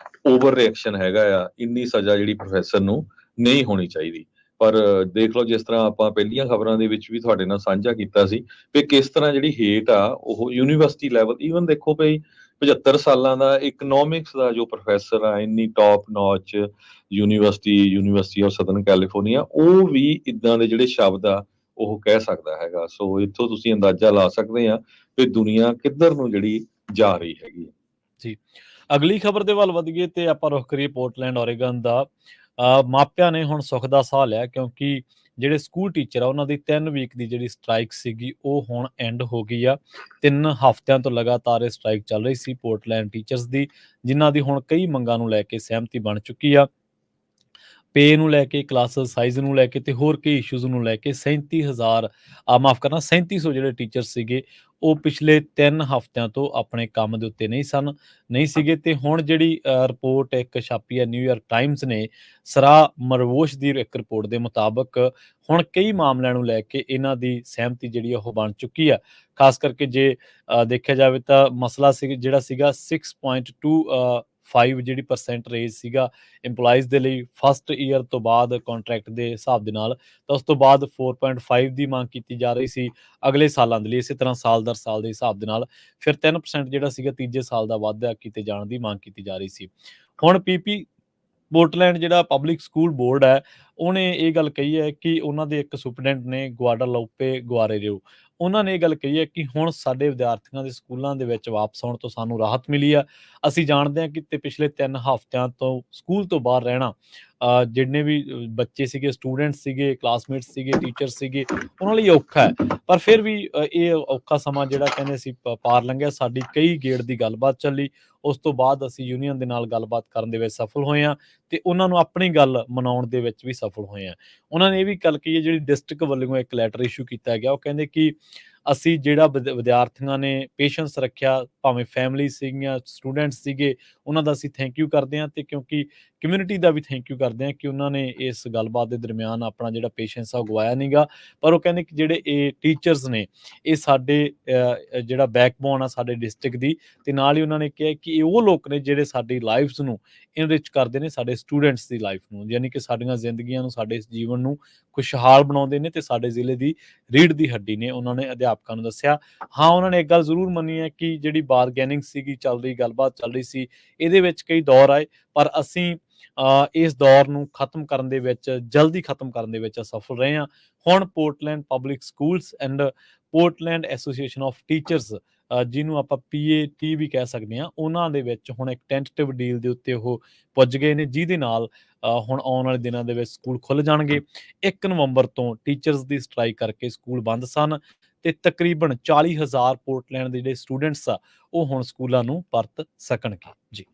ਓਵਰ ਰਿਐਕਸ਼ਨ ਹੈਗਾ ਆ, ਇੰਨੀ ਸਜ਼ਾ ਜਿਹੜੀ ਪ੍ਰੋਫੈਸਰ ਨੂੰ ਨਹੀਂ ਹੋਣੀ ਚਾਹੀਦੀ। ਪਰ ਦੇਖ ਲਓ, ਜਿਸ ਤਰ੍ਹਾਂ ਆਪਾਂ ਪਹਿਲੀਆਂ ਖਬਰਾਂ ਦੇ ਵਿੱਚ ਵੀ ਤੁਹਾਡੇ ਨਾਲ ਸਾਂਝਾ ਕੀਤਾ ਸੀ ਵੀ ਕਿਸ ਤਰ੍ਹਾਂ ਜਿਹੜੀ ਹੇਟ ਆ ਉਹ ਯੂਨੀਵਰਸਿਟੀ ਲੈਵਲ, ਈਵਨ ਦੇਖੋ ਵੀ 75 ਸਾਲਾਂ ਦਾ ਇਕਨੋਮਿਕਸ ਦਾ ਜੋ ਪ੍ਰੋਫੈਸਰ ਆ, ਇੰਨੀ top notch university of southern California, ਉਹ ਵੀ ਇਦਾਂ ਦੇ ਜਿਹੜੇ ਸ਼ਬਦ ਆ ਉਹ ਕਹਿ ਸਕਦਾ ਹੈਗਾ। ਸੋ ਇੱਥੋਂ ਤੁਸੀਂ ਅੰਦਾਜ਼ਾ ਲਾ ਸਕਦੇ ਆ ਵੀ ਦੁਨੀਆ ਕਿੱਧਰ ਨੂੰ ਜਿਹੜੀ ਜਾ ਰਹੀ ਹੈਗੀ ਜੀ। ਅਗਲੀ ਖਬਰ ਦੇ ਵੱਲ ਵਧੀਏ ਤੇ ਆਪਾਂ ਰੁਖ ਕਰੀਏ ਪੋਰਟਲੈਂਡ, ਓਰੇਗਨ ਦਾ। ਮਾਪਿਆਂ ਨੇ ਹੁਣ ਸੁੱਖ ਦਾ ਸਾਹ ਲਿਆ ਕਿਉਂਕਿ ਜਿਹੜੇ ਸਕੂਲ ਟੀਚਰ ਆ ਉਹਨਾਂ ਦੀ 3 ਵੀਕ ਦੀ ਜਿਹੜੀ ਸਟ੍ਰਾਈਕ ਸੀਗੀ ਉਹ ਹੁਣ ਐਂਡ ਹੋ ਗਈ ਆ। 3 ਹਫ਼ਤਿਆਂ ਤੋਂ ਲਗਾਤਾਰ ਇਹ ਸਟ੍ਰਾਈਕ ਚੱਲ ਰਹੀ ਸੀ ਪੋਰਟਲੈਂਡ ਟੀਚਰਸ ਦੀ, ਜਿਨ੍ਹਾਂ ਦੀ ਹੁਣ ਕਈ ਮੰਗਾਂ ਨੂੰ ਲੈ ਕੇ ਸਹਿਮਤੀ ਬਣ ਚੁੱਕੀ ਆ। ਪੇ ਨੂੰ ਲੈ ਕੇ, ਕਲਾਸਿਸ ਸਾਈਜ਼ ਨੂੰ ਲੈ ਕੇ ਤੇ ਹੋਰ ਕਈ ਇਸ਼ੂਜ਼ ਨੂੰ ਲੈ ਕੇ 3700 ਜਿਹੜੇ ਟੀਚਰ ਸੀਗੇ ਉਹ ਪਿਛਲੇ 3 ਹਫ਼ਤਿਆਂ ਤੋਂ ਆਪਣੇ ਕੰਮ ਦੇ ਉੱਤੇ ਨਹੀਂ ਸੀਗੇ। ਤੇ ਹੁਣ ਜਿਹੜੀ ਰਿਪੋਰਟ ਇੱਕ ਛਾਪੀ ਹੈ ਨਿਊਯਾਰਕ ਟਾਈਮਸ ਨੇ, ਸਰਾ ਮਰਵੋਸ਼ ਦੀ ਇੱਕ ਰਿਪੋਰਟ ਦੇ ਮੁਤਾਬਕ ਹੁਣ ਕਈ ਮਾਮਲਿਆਂ ਨੂੰ ਲੈ ਕੇ ਇਹਨਾਂ ਦੀ ਸਹਿਮਤੀ ਜਿਹੜੀ ਉਹ ਬਣ ਚੁੱਕੀ ਆ। ਖਾਸ ਕਰਕੇ ਜੇ ਦੇਖਿਆ ਜਾਵੇ ਤਾਂ ਮਸਲਾ ਜਿਹੜਾ ਸੀਗਾ 6.25 ਜਿਹੜੀ % ਰੇਜ਼ ਸੀਗਾ ਇੰਪਲਾਈਜ਼ ਦੇ ਲਈ ਫਸਟ ਈਅਰ ਤੋਂ ਬਾਅਦ ਕੰਟਰੈਕਟ ਦੇ ਹਿਸਾਬ ਦੇ ਨਾਲ, ਤਾਂ ਉਸ ਤੋਂ ਬਾਅਦ 4.5 ਦੀ ਮੰਗ ਕੀਤੀ ਜਾ ਰਹੀ ਸੀ ਅਗਲੇ ਸਾਲਾਂ ਦੇ ਲਈ, ਇਸੇ ਤਰ੍ਹਾਂ ਸਾਲ ਦਰ ਸਾਲ ਦੇ ਹਿਸਾਬ ਦੇ ਨਾਲ। ਫਿਰ 3% ਜਿਹੜਾ ਸੀਗਾ ਤੀਜੇ ਸਾਲ ਦਾ ਵਾਧਾ ਕੀਤੇ ਜਾਣ ਦੀ ਮੰਗ ਕੀਤੀ ਜਾ ਰਹੀ ਸੀ। ਹੁਣ ਪੀਪੀ ਪੋਰਟਲੈਂਡ ਜਿਹੜਾ ਪਬਲਿਕ ਸਕੂਲ ਬੋਰਡ ਹੈ ਉਹਨੇ ਇਹ ਗੱਲ ਕਹੀ ਹੈ ਕਿ ਉਹਨਾਂ ਦੇ ਇੱਕ ਸੁਪਰਡੈਂਟ ਨੇ ਗੁਆਡਾਲੋਪੇ ਗੁਆਰੇਰੋ, ਉਹਨਾਂ ਨੇ ਇਹ ਗੱਲ ਕਹੀ ਹੈ ਕਿ ਹੁਣ ਸਾਡੇ ਵਿਦਿਆਰਥੀਆਂ ਦੇ ਸਕੂਲਾਂ ਦੇ ਵਿੱਚ ਵਾਪਸ ਆਉਣ ਤੋਂ ਸਾਨੂੰ ਰਾਹਤ ਮਿਲੀ ਆ। ਅਸੀਂ ਜਾਣਦੇ ਹਾਂ ਕਿ ਪਿਛਲੇ 3 ਹਫ਼ਤਿਆਂ ਤੋਂ ਸਕੂਲ ਤੋਂ ਬਾਹਰ ਰਹਿਣਾ ਜਿੰਨੇ ਵੀ ਬੱਚੇ ਸੀਗੇ, ਸਟੂਡੈਂਟਸ ਸੀਗੇ, ਕਲਾਸਮੇਟਸ ਸੀਗੇ, ਟੀਚਰਸ ਸੀਗੇ, ਉਹਨਾਂ ਲਈ ਔਖਾ ਹੈ। ਪਰ ਫਿਰ ਵੀ ਇਹ ਔਖਾ ਸਮਾਂ ਜਿਹੜਾ ਕਹਿੰਦੇ ਅਸੀਂ ਪਾਰ ਲੰਘਿਆ। ਸਾਡੀ ਕਈ ਗੇੜ ਦੀ ਗੱਲਬਾਤ ਚੱਲੀ। ਉਸ ਤੋਂ ਬਾਅਦ ਅਸੀਂ ਯੂਨੀਅਨ ਦੇ ਨਾਲ ਗੱਲਬਾਤ ਕਰਨ ਦੇ ਵਿੱਚ ਸਫਲ ਹੋਏ ਹਾਂ ਤੇ ਉਹਨਾਂ ਨੂੰ ਆਪਣੀ ਗੱਲ ਮਨਾਉਣ ਦੇ ਵਿੱਚ ਵੀ ਸਫਲ ਹੋਏ ਹਾਂ। ਉਹਨਾਂ ਨੇ ਇਹ ਵੀ ਗੱਲ ਕਹੀ ਹੈ, ਜਿਹੜੀ ਡਿਸਟ੍ਰਿਕਟ ਵੱਲੋਂ ਇੱਕ ਲੈਟਰ ਇਸ਼ੂ ਕੀਤਾ ਗਿਆ, ਉਹ ਕਹਿੰਦੇ ਕਿ ਅਸੀਂ ਜਿਹੜਾ ਵਿਦਿਆਰਥੀਆਂ ਨੇ ਪੇਸ਼ੈਂਸ ਰੱਖਿਆ, ਭਾਵੇਂ ਫੈਮਿਲੀ ਸੀਗੀਆਂ, ਸਟੂਡੈਂਟਸ ਸੀਗੇ, ਉਹਨਾਂ ਦਾ ਅਸੀਂ ਥੈਂਕ ਯੂ ਕਰਦੇ ਹਾਂ ਤੇ ਕਿਉਂਕਿ ਕਮਿਊਨਿਟੀ ਦਾ ਵੀ ਥੈਂਕ ਯੂ ਕਰਦੇ ਹਾਂ ਕਿ ਉਹਨਾਂ ਨੇ ਇਸ ਗੱਲਬਾਤ ਦੇ ਦਰਮਿਆਨ ਆਪਣਾ ਜਿਹੜਾ ਪੇਸ਼ੈਂਸ ਆ ਉਹ ਗਵਾਇਆ ਨਹੀਂ ਗਾ। ਪਰ ਉਹ ਕਹਿੰਦੇ ਕਿ ਜਿਹੜੇ ਇਹ ਟੀਚਰਸ ਨੇ, ਇਹ ਸਾਡੇ ਜਿਹੜਾ ਬੈਕਬੋਨ ਆ ਸਾਡੇ ਡਿਸਟ੍ਰਿਕਟ ਦੀ, ਤੇ ਨਾਲ ਹੀ ਉਹਨਾਂ ਨੇ ਕਿਹਾ ਕਿ ਇਹ ਉਹ ਲੋਕ ਨੇ ਜਿਹੜੇ ਸਾਡੀ ਲਾਈਫਸ ਨੂੰ ਇਨਰਿਚ ਕਰਦੇ ਨੇ, ਸਾਡੇ ਸਟੂਡੈਂਟਸ ਦੀ ਲਾਈਫ ਨੂੰ, ਯਾਨੀ ਕਿ ਸਾਡੀਆਂ ਜ਼ਿੰਦਗੀਆਂ ਨੂੰ, ਸਾਡੇ ਜੀਵਨ ਨੂੰ ਖੁਸ਼ਹਾਲ ਬਣਾਉਂਦੇ ਨੇ ਤੇ ਸਾਡੇ ਜ਼ਿਲ੍ਹੇ ਦੀ ਰੀੜ੍ਹ ਦੀ ਹੱਡੀ ਨੇ। ਉਹਨਾਂ ਨੇ ਅਧਿਆਪਕਾਂ ਨੂੰ ਦੱਸਿਆ। ਹਾਂ, ਉਹਨਾਂ ਨੇ ਇੱਕ ਗੱਲ ਜ਼ਰੂਰ ਮੰਨੀ ਹੈ ਕਿ ਜਿਹੜੀ ਬਾਰਗੇਨਿੰਗ ਸੀਗੀ, ਚੱਲ ਰਹੀ ਗੱਲਬਾਤ ਚੱਲ ਰਹੀ ਸੀ, ਇਹਦੇ ਵਿੱਚ ਕਈ ਦੌਰ ਆਏ, ਪਰ ਅਸੀਂ ਇਸ ਦੌਰ ਨੂੰ ਖਤਮ ਕਰਨ ਦੇ ਵਿੱਚ, ਜਲਦੀ ਖਤਮ ਕਰਨ ਦੇ ਵਿੱਚ ਅਸਫਲ ਰਹੇ ਹਾਂ। ਹੁਣ Portland public schools and Portland association of teachers, ਜਿਹਨੂੰ ਆਪਾਂ PAT ਵੀ ਕਹਿ ਸਕਦੇ ਹਾਂ, ਉਹਨਾਂ ਦੇ ਵਿੱਚ ਹੁਣ ਇੱਕ ਟੈਂਟੇਟਿਵ ਡੀਲ ਦੇ ਉੱਤੇ ਉਹ ਪੁੱਜ ਗਏ ਨੇ, ਜਿਹਦੇ ਨਾਲ ਹੁਣ ਆਉਣ ਵਾਲੇ ਦਿਨਾਂ ਦੇ ਵਿੱਚ ਸਕੂਲ ਖੁੱਲ੍ਹ ਜਾਣਗੇ। 1 ਨਵੰਬਰ ਤੋਂ ਟੀਚਰਸ ਦੀ ਸਟ੍ਰਾਈਕ ਕਰਕੇ ਸਕੂਲ ਬੰਦ ਸਨ ਤੇ ਤਕਰੀਬਨ 40,000 ਪੋਰਟਲੈਂਡ ਦੇ ਜਿਹੜੇ ਸਟੂਡੈਂਟਸ ਆ, ਉਹ ਹੁਣ ਸਕੂਲਾਂ ਨੂੰ ਪਰਤ ਸਕਣਗੇ। ਜੀ,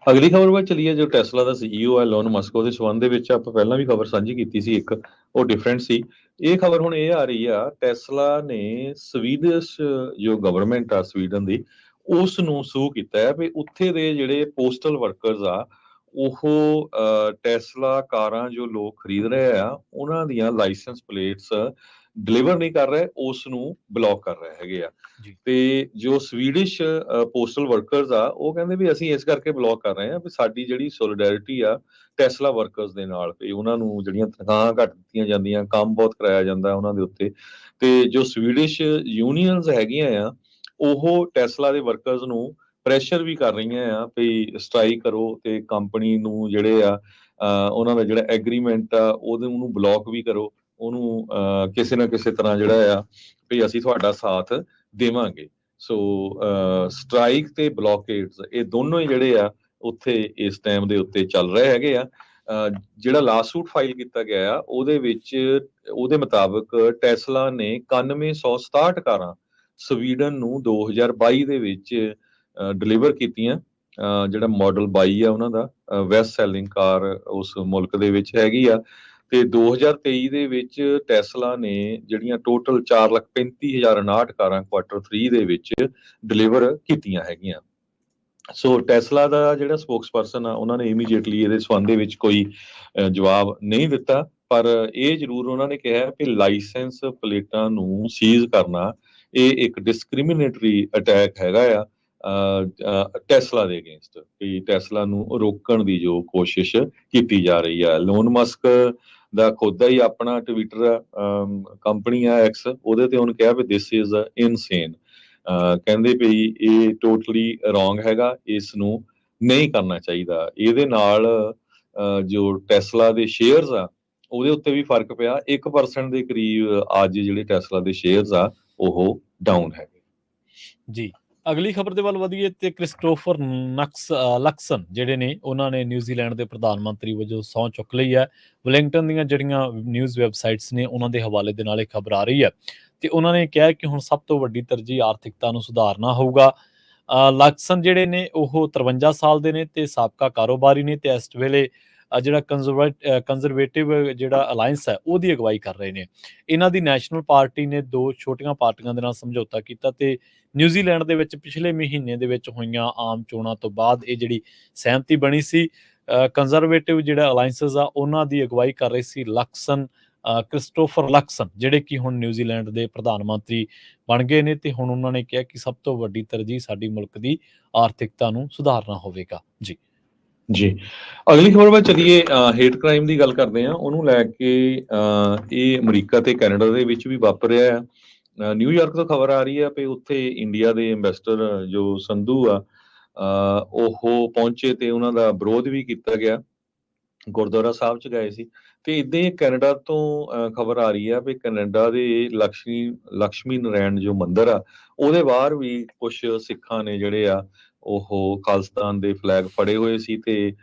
ਅਗਲੀ ਖਬਰ ਵੱਲ ਚਲੀਏ। ਜੋ ਟੈਸਲਾ ਦਾ CEO ਹੈ ਐਲੋਨ ਮਸਕ, ਉਹਦੇ ਸੰਬੰਧ ਦੇ ਵਿੱਚ ਆਪਾਂ ਪਹਿਲਾਂ ਵੀ ਖਬਰ ਸਾਂਝੀ ਕੀਤੀ ਸੀ, ਇੱਕ ਉਹ ਡਿਫਰੈਂਟ ਸੀ। ਇਹ ਖਬਰ ਹੁਣ ਇਹ ਆ ਰਹੀ ਆ, ਟੈਸਲਾ ਨੇ ਸਵੀਡਿਸ਼ ਜੋ ਗਵਰਨਮੈਂਟ ਆ ਸਵੀਡਨ ਦੀ, ਉਸ ਨੂੰ ਸੂ ਕੀਤਾ ਹੈ ਵੀ ਉੱਥੇ ਦੇ ਜਿਹੜੇ ਪੋਸਟਲ ਵਰਕਰਸ ਆ, ਉਹ ਟੈਸਲਾ ਕਾਰਾਂ ਜੋ ਲੋਕ ਖਰੀਦ ਰਹੇ ਆ, ਉਹਨਾਂ ਦੀਆਂ ਲਾਇਸੈਂਸ ਪਲੇਟਸ ਡਿਲੀਵਰ ਨਹੀਂ ਕਰ ਰਹੇ, ਉਸ ਨੂੰ ਬਲੌਕ ਕਰ ਰਹੇ ਹੈਗੇ ਆ। ਜੀ, ਤੇ ਜੋ ਸਵੀਡਿਸ਼ ਪੋਸਟਲ ਵਰਕਰਸ ਆ, ਉਹ ਕਹਿੰਦੇ ਵੀ ਅਸੀਂ ਇਸ ਕਰਕੇ ਬਲੌਕ ਕਰ ਰਹੇ ਹਾਂ ਵੀ ਸਾਡੀ ਜਿਹੜੀ ਸੋਲੀਡੈਰਿਟੀ ਆ ਟੈਸਲਾ ਵਰਕਰਸ ਦੇ ਨਾਲ, ਵੀ ਉਹਨਾਂ ਨੂੰ ਜਿਹੜੀਆਂ ਤਨਖਾਹਾਂ ਘੱਟ ਦਿੱਤੀਆਂ ਜਾਂਦੀਆਂ, ਕੰਮ ਬਹੁਤ ਕਰਾਇਆ ਜਾਂਦਾ ਉਹਨਾਂ ਦੇ ਉੱਤੇ। ਤੇ ਜੋ ਸਵੀਡਿਸ਼ ਯੂਨੀਅਨਸ ਹੈਗੀਆਂ ਆ, ਉਹ ਟੈਸਲਾ ਦੇ ਵਰਕਰਸ ਨੂੰ ਪ੍ਰੈਸ਼ਰ ਵੀ ਕਰ ਰਹੀਆਂ ਆ ਵੀ ਸਟ੍ਰਾਈਕ ਕਰੋ ਤੇ ਕੰਪਨੀ ਨੂੰ ਜਿਹੜੇ ਆ ਉਹਨਾਂ ਦਾ ਜਿਹੜਾ ਐਗਰੀਮੈਂਟ ਆ ਉਹਨੂੰ ਬਲੌਕ ਵੀ ਕਰੋ, ਉਹਨੂੰ ਕਿਸੇ ਨਾ ਕਿਸੇ ਤਰ੍ਹਾਂ ਜਿਹੜਾ ਆ ਵੀ ਅਸੀਂ ਤੁਹਾਡਾ ਸਾਥ ਦੇਵਾਂਗੇ। ਸੋ ਸਟ੍ਰਾਈਕ ਤੇ ਬਲੌਕੇਡਸ, ਇਹ ਦੋਨੋਂ ਹੀ ਜਿਹੜੇ ਆ ਉੱਥੇ ਇਸ ਟਾਈਮ ਦੇ ਉੱਤੇ ਚੱਲ ਰਹੇ ਹੈਗੇ ਆ। ਜਿਹੜਾ ਲਾਸੂਟ ਫਾਈਲ ਕੀਤਾ ਗਿਆ ਆ, ਉਹਦੇ ਵਿੱਚ ਉਹਦੇ ਮੁਤਾਬਕ ਟੈਸਲਾ ਨੇ 9167 ਕਾਰਾਂ ਸਵੀਡਨ ਨੂੰ 2022 ਦੇ ਵਿੱਚ ਡਿਲੀਵਰ ਕੀਤੀਆਂ। ਜਿਹੜਾ ਮਾਡਲ 22 ਆ ਉਹਨਾਂ ਦਾ ਵੈਸਟ ਸੈਲਿੰਗ ਕਾਰ ਉਸ ਮੁਲਕ ਦੇ ਵਿੱਚ ਹੈਗੀ ਆ। ਤੇ 2023 ਦੇ ਵਿੱਚ ਟੈਸਲਾ ਨੇ ਜਿਹੜੀਆਂ ਟੋਟਲ 4,35,059 ਕਾਰਾਂ ਕੁਆਟਰ 3 ਦੇ ਵਿੱਚ ਡਿਲੀਵਰ ਕੀਤੀਆਂ ਹੈਗੀਆਂ। ਸੋ ਟੈਸਲਾ ਦਾ ਜਿਹੜਾ ਸਪੋਕਸਪਰਸਨ ਆ, ਉਹਨਾਂ ਨੇ ਇਮੀਡੀਏਟਲੀ ਇਹਦੇ ਸੰਬੰਧ ਦੇ ਵਿੱਚ ਕੋਈ ਜਵਾਬ ਨਹੀਂ ਦਿੱਤਾ, ਪਰ ਇਹ ਜ਼ਰੂਰ ਉਹਨਾਂ ਨੇ ਕਿਹਾ ਕਿ ਲਾਇਸੈਂਸ ਪਲੇਟਾਂ ਨੂੰ ਸੀਜ਼ ਕਰਨਾ ਇਹ ਇੱਕ ਡਿਸਕ੍ਰਿਮੀਨੇਟਰੀ ਅਟੈਕ ਹੈਗਾ ਆ ਟੈਸਲਾ ਦੇ ਅਗੇਂਸਟ, ਕਿ ਟੈਸਲਾ ਨੂੰ ਰੋਕਣ ਦੀ ਜੋ ਕੋਸ਼ਿਸ਼ ਕੀਤੀ ਜਾ ਰਹੀ ਆ। ਐਲੋਨ ਮਸਕ ਦਾ ਖੁਦ ਦਾ ਹੀ ਆਪਣਾ ਟਵਿੱਟਰ ਕੰਪਨੀ ਆ ਐਕਸ, ਉਹਦੇ ਤੇ ਉਹਨੇ ਕਿਹਾ ਵੀ ਦਿਸ ਇਜ਼ ਇਨਸੇਨ। ਕਹਿੰਦੇ ਵੀ ਇਹ ਟੋਟਲੀ ਰੋਂਗ ਹੈਗਾ, ਇਸ ਨੂੰ ਨਹੀਂ ਕਰਨਾ ਚਾਹੀਦਾ। ਇਹਦੇ ਨਾਲ ਜੋ ਟੈਸਲਾ ਦੇ ਸ਼ੇਅਰਸ ਆ ਉਹਦੇ ਉੱਤੇ ਵੀ ਫਰਕ ਪਿਆ। 1% ਦੇ ਕਰੀਬ ਅੱਜ ਜਿਹੜੇ ਟੈਸਲਾ ਦੇ ਸ਼ੇਅਰਸ ਆ ਉਹ ਡਾਊਨ ਹੈਗੇ। ਜੀ, ਅਗਲੀ ਖਬਰ ਦੇ ਵੱਲ ਵਧੀਏ ਤੇ ਕ੍ਰਿਸਟੋਫਰ ਲਕਸਨ ਜਿਹੜੇ ਨੇ, ਉਹਨਾਂ ਨੇ ਨਿਊਜ਼ੀਲੈਂਡ ਦੇ ਪ੍ਰਧਾਨ ਮੰਤਰੀ ਵਜੋਂ ਸਹੁੰ ਚੁੱਕ ਲਈ ਹੈ। ਵੈਲਿੰਗਟਨ ਦੀਆਂ ਜਿਹੜੀਆਂ ਨਿਊਜ਼ ਵੈਬਸਾਈਟਸ ਨੇ, ਉਹਨਾਂ ਦੇ ਹਵਾਲੇ ਦੇ ਨਾਲ ਇਹ ਖਬਰ ਆ ਰਹੀ ਹੈ ਤੇ ਉਹਨਾਂ ਨੇ ਕਿਹਾ ਕਿ ਹੁਣ ਸਭ ਤੋਂ ਵੱਡੀ ਤਰਜੀਹ ਆਰਥਿਕਤਾ ਨੂੰ ਸੁਧਾਰਨਾ ਹੋਊਗਾ। ਲਕਸਨ ਜਿਹੜੇ ਨੇ ਉਹ 53 ਸਾਲ ਦੇ ਨੇ ਤੇ ਸਾਬਕਾ ਕਾਰੋਬਾਰੀ ਨੇ ਤੇ ਇਸ ਵੇਲੇ ਜਿਹੜਾ ਕੰਜ਼ਰਵੇਟਿਵ ਜਿਹੜਾ ਅਲਾਇੰਸ ਹੈ ਉਹਦੀ ਅਗਵਾਈ ਕਰ ਰਹੇ ਨੇ। ਇਹਨਾਂ ਦੀ ਨੈਸ਼ਨਲ ਪਾਰਟੀ ਨੇ 2 ਛੋਟੀਆਂ ਪਾਰਟੀਆਂ ਦੇ ਨਾਲ ਸਮਝੌਤਾ ਕੀਤਾ ਤੇ ਨਿਊਜ਼ੀਲੈਂਡ ਦੇ ਵਿੱਚ ਪਿਛਲੇ ਮਹੀਨੇ ਦੇ ਵਿੱਚ ਹੋਈਆਂ ਆਮ ਚੋਣਾਂ ਤੋਂ ਬਾਅਦ ਇਹ ਜਿਹੜੀ ਸਹਿਮਤੀ ਬਣੀ ਸੀ। ਕੰਜ਼ਰਵੇਟਿਵ ਜਿਹੜਾ ਅਲਾਇੰਸਸ ਆ, ਉਹਨਾਂ ਦੀ ਅਗਵਾਈ ਕਰ ਰਹੇ ਸੀ ਕ੍ਰਿਸਟੋਫਰ ਲਕਸਨ, ਜਿਹੜੇ ਕਿ ਹੁਣ ਨਿਊਜ਼ੀਲੈਂਡ ਦੇ ਪ੍ਰਧਾਨ ਮੰਤਰੀ ਬਣ ਗਏ ਨੇ ਤੇ ਹੁਣ ਉਹਨਾਂ ਨੇ ਕਿਹਾ ਕਿ ਸਭ ਤੋਂ ਵੱਡੀ ਤਰਜੀਹ ਸਾਡੀ ਮੁਲਕ ਦੀ ਆਰਥਿਕਤਾ ਨੂੰ ਸੁਧਾਰਨਾ ਹੋਵੇਗਾ। ਜੀ, ਜੀ, ਅਗਲੀ ਖਬਰ ਵੱਲ ਚਲੀਏ। ਹੇਟ ਕ੍ਰਾਈਮ ਦੀ ਗੱਲ ਕਰਦੇ ਹਾਂ, ਉਹਨੂੰ ਲੈ ਕੇ ਇਹ ਅਮਰੀਕਾ ਤੇ ਕੈਨੇਡਾ ਦੇ ਵਿੱਚ ਵੀ ਵਾਪਰ ਰਿਹਾ ਆ। ਨਿਊਯਾਰਕ ਤੋਂ ਖਬਰ ਆ ਰਹੀ ਆ ਵੀ ਉੱਥੇ ਇੰਡੀਆ ਦੇ ਐਂਬੈਸਡਰ ਜੋ ਸੰਧੂ ਆ, ਉਹ ਪਹੁੰਚੇ ਤੇ ਉਹਨਾਂ ਦਾ ਵਿਰੋਧ ਵੀ ਕੀਤਾ ਗਿਆ, ਗੁਰਦੁਆਰਾ ਸਾਹਿਬ ਚ ਗਏ ਸੀ। ਤੇ ਇਦਾਂ ਹੀ ਕੈਨੇਡਾ ਤੋਂ ਖਬਰ ਆ ਰਹੀ ਆ ਵੀ ਕੈਨੇਡਾ ਦੇ ਲక్ష్ਮੀ ਨਾਰਾਇਣ ਜੋ ਮੰਦਿਰ ਆ, ਉਹਦੇ ਬਾਹਰ ਵੀ ਕੁਝ ਸਿੱਖਾਂ ਨੇ ਜਿਹੜੇ ਆ ਉਹ ਖਾਲਿਸਤਾਨ ਦੇ ਫਲੈਗ ਫੜੇ ਹੋਏ ਸੀ ਤੇ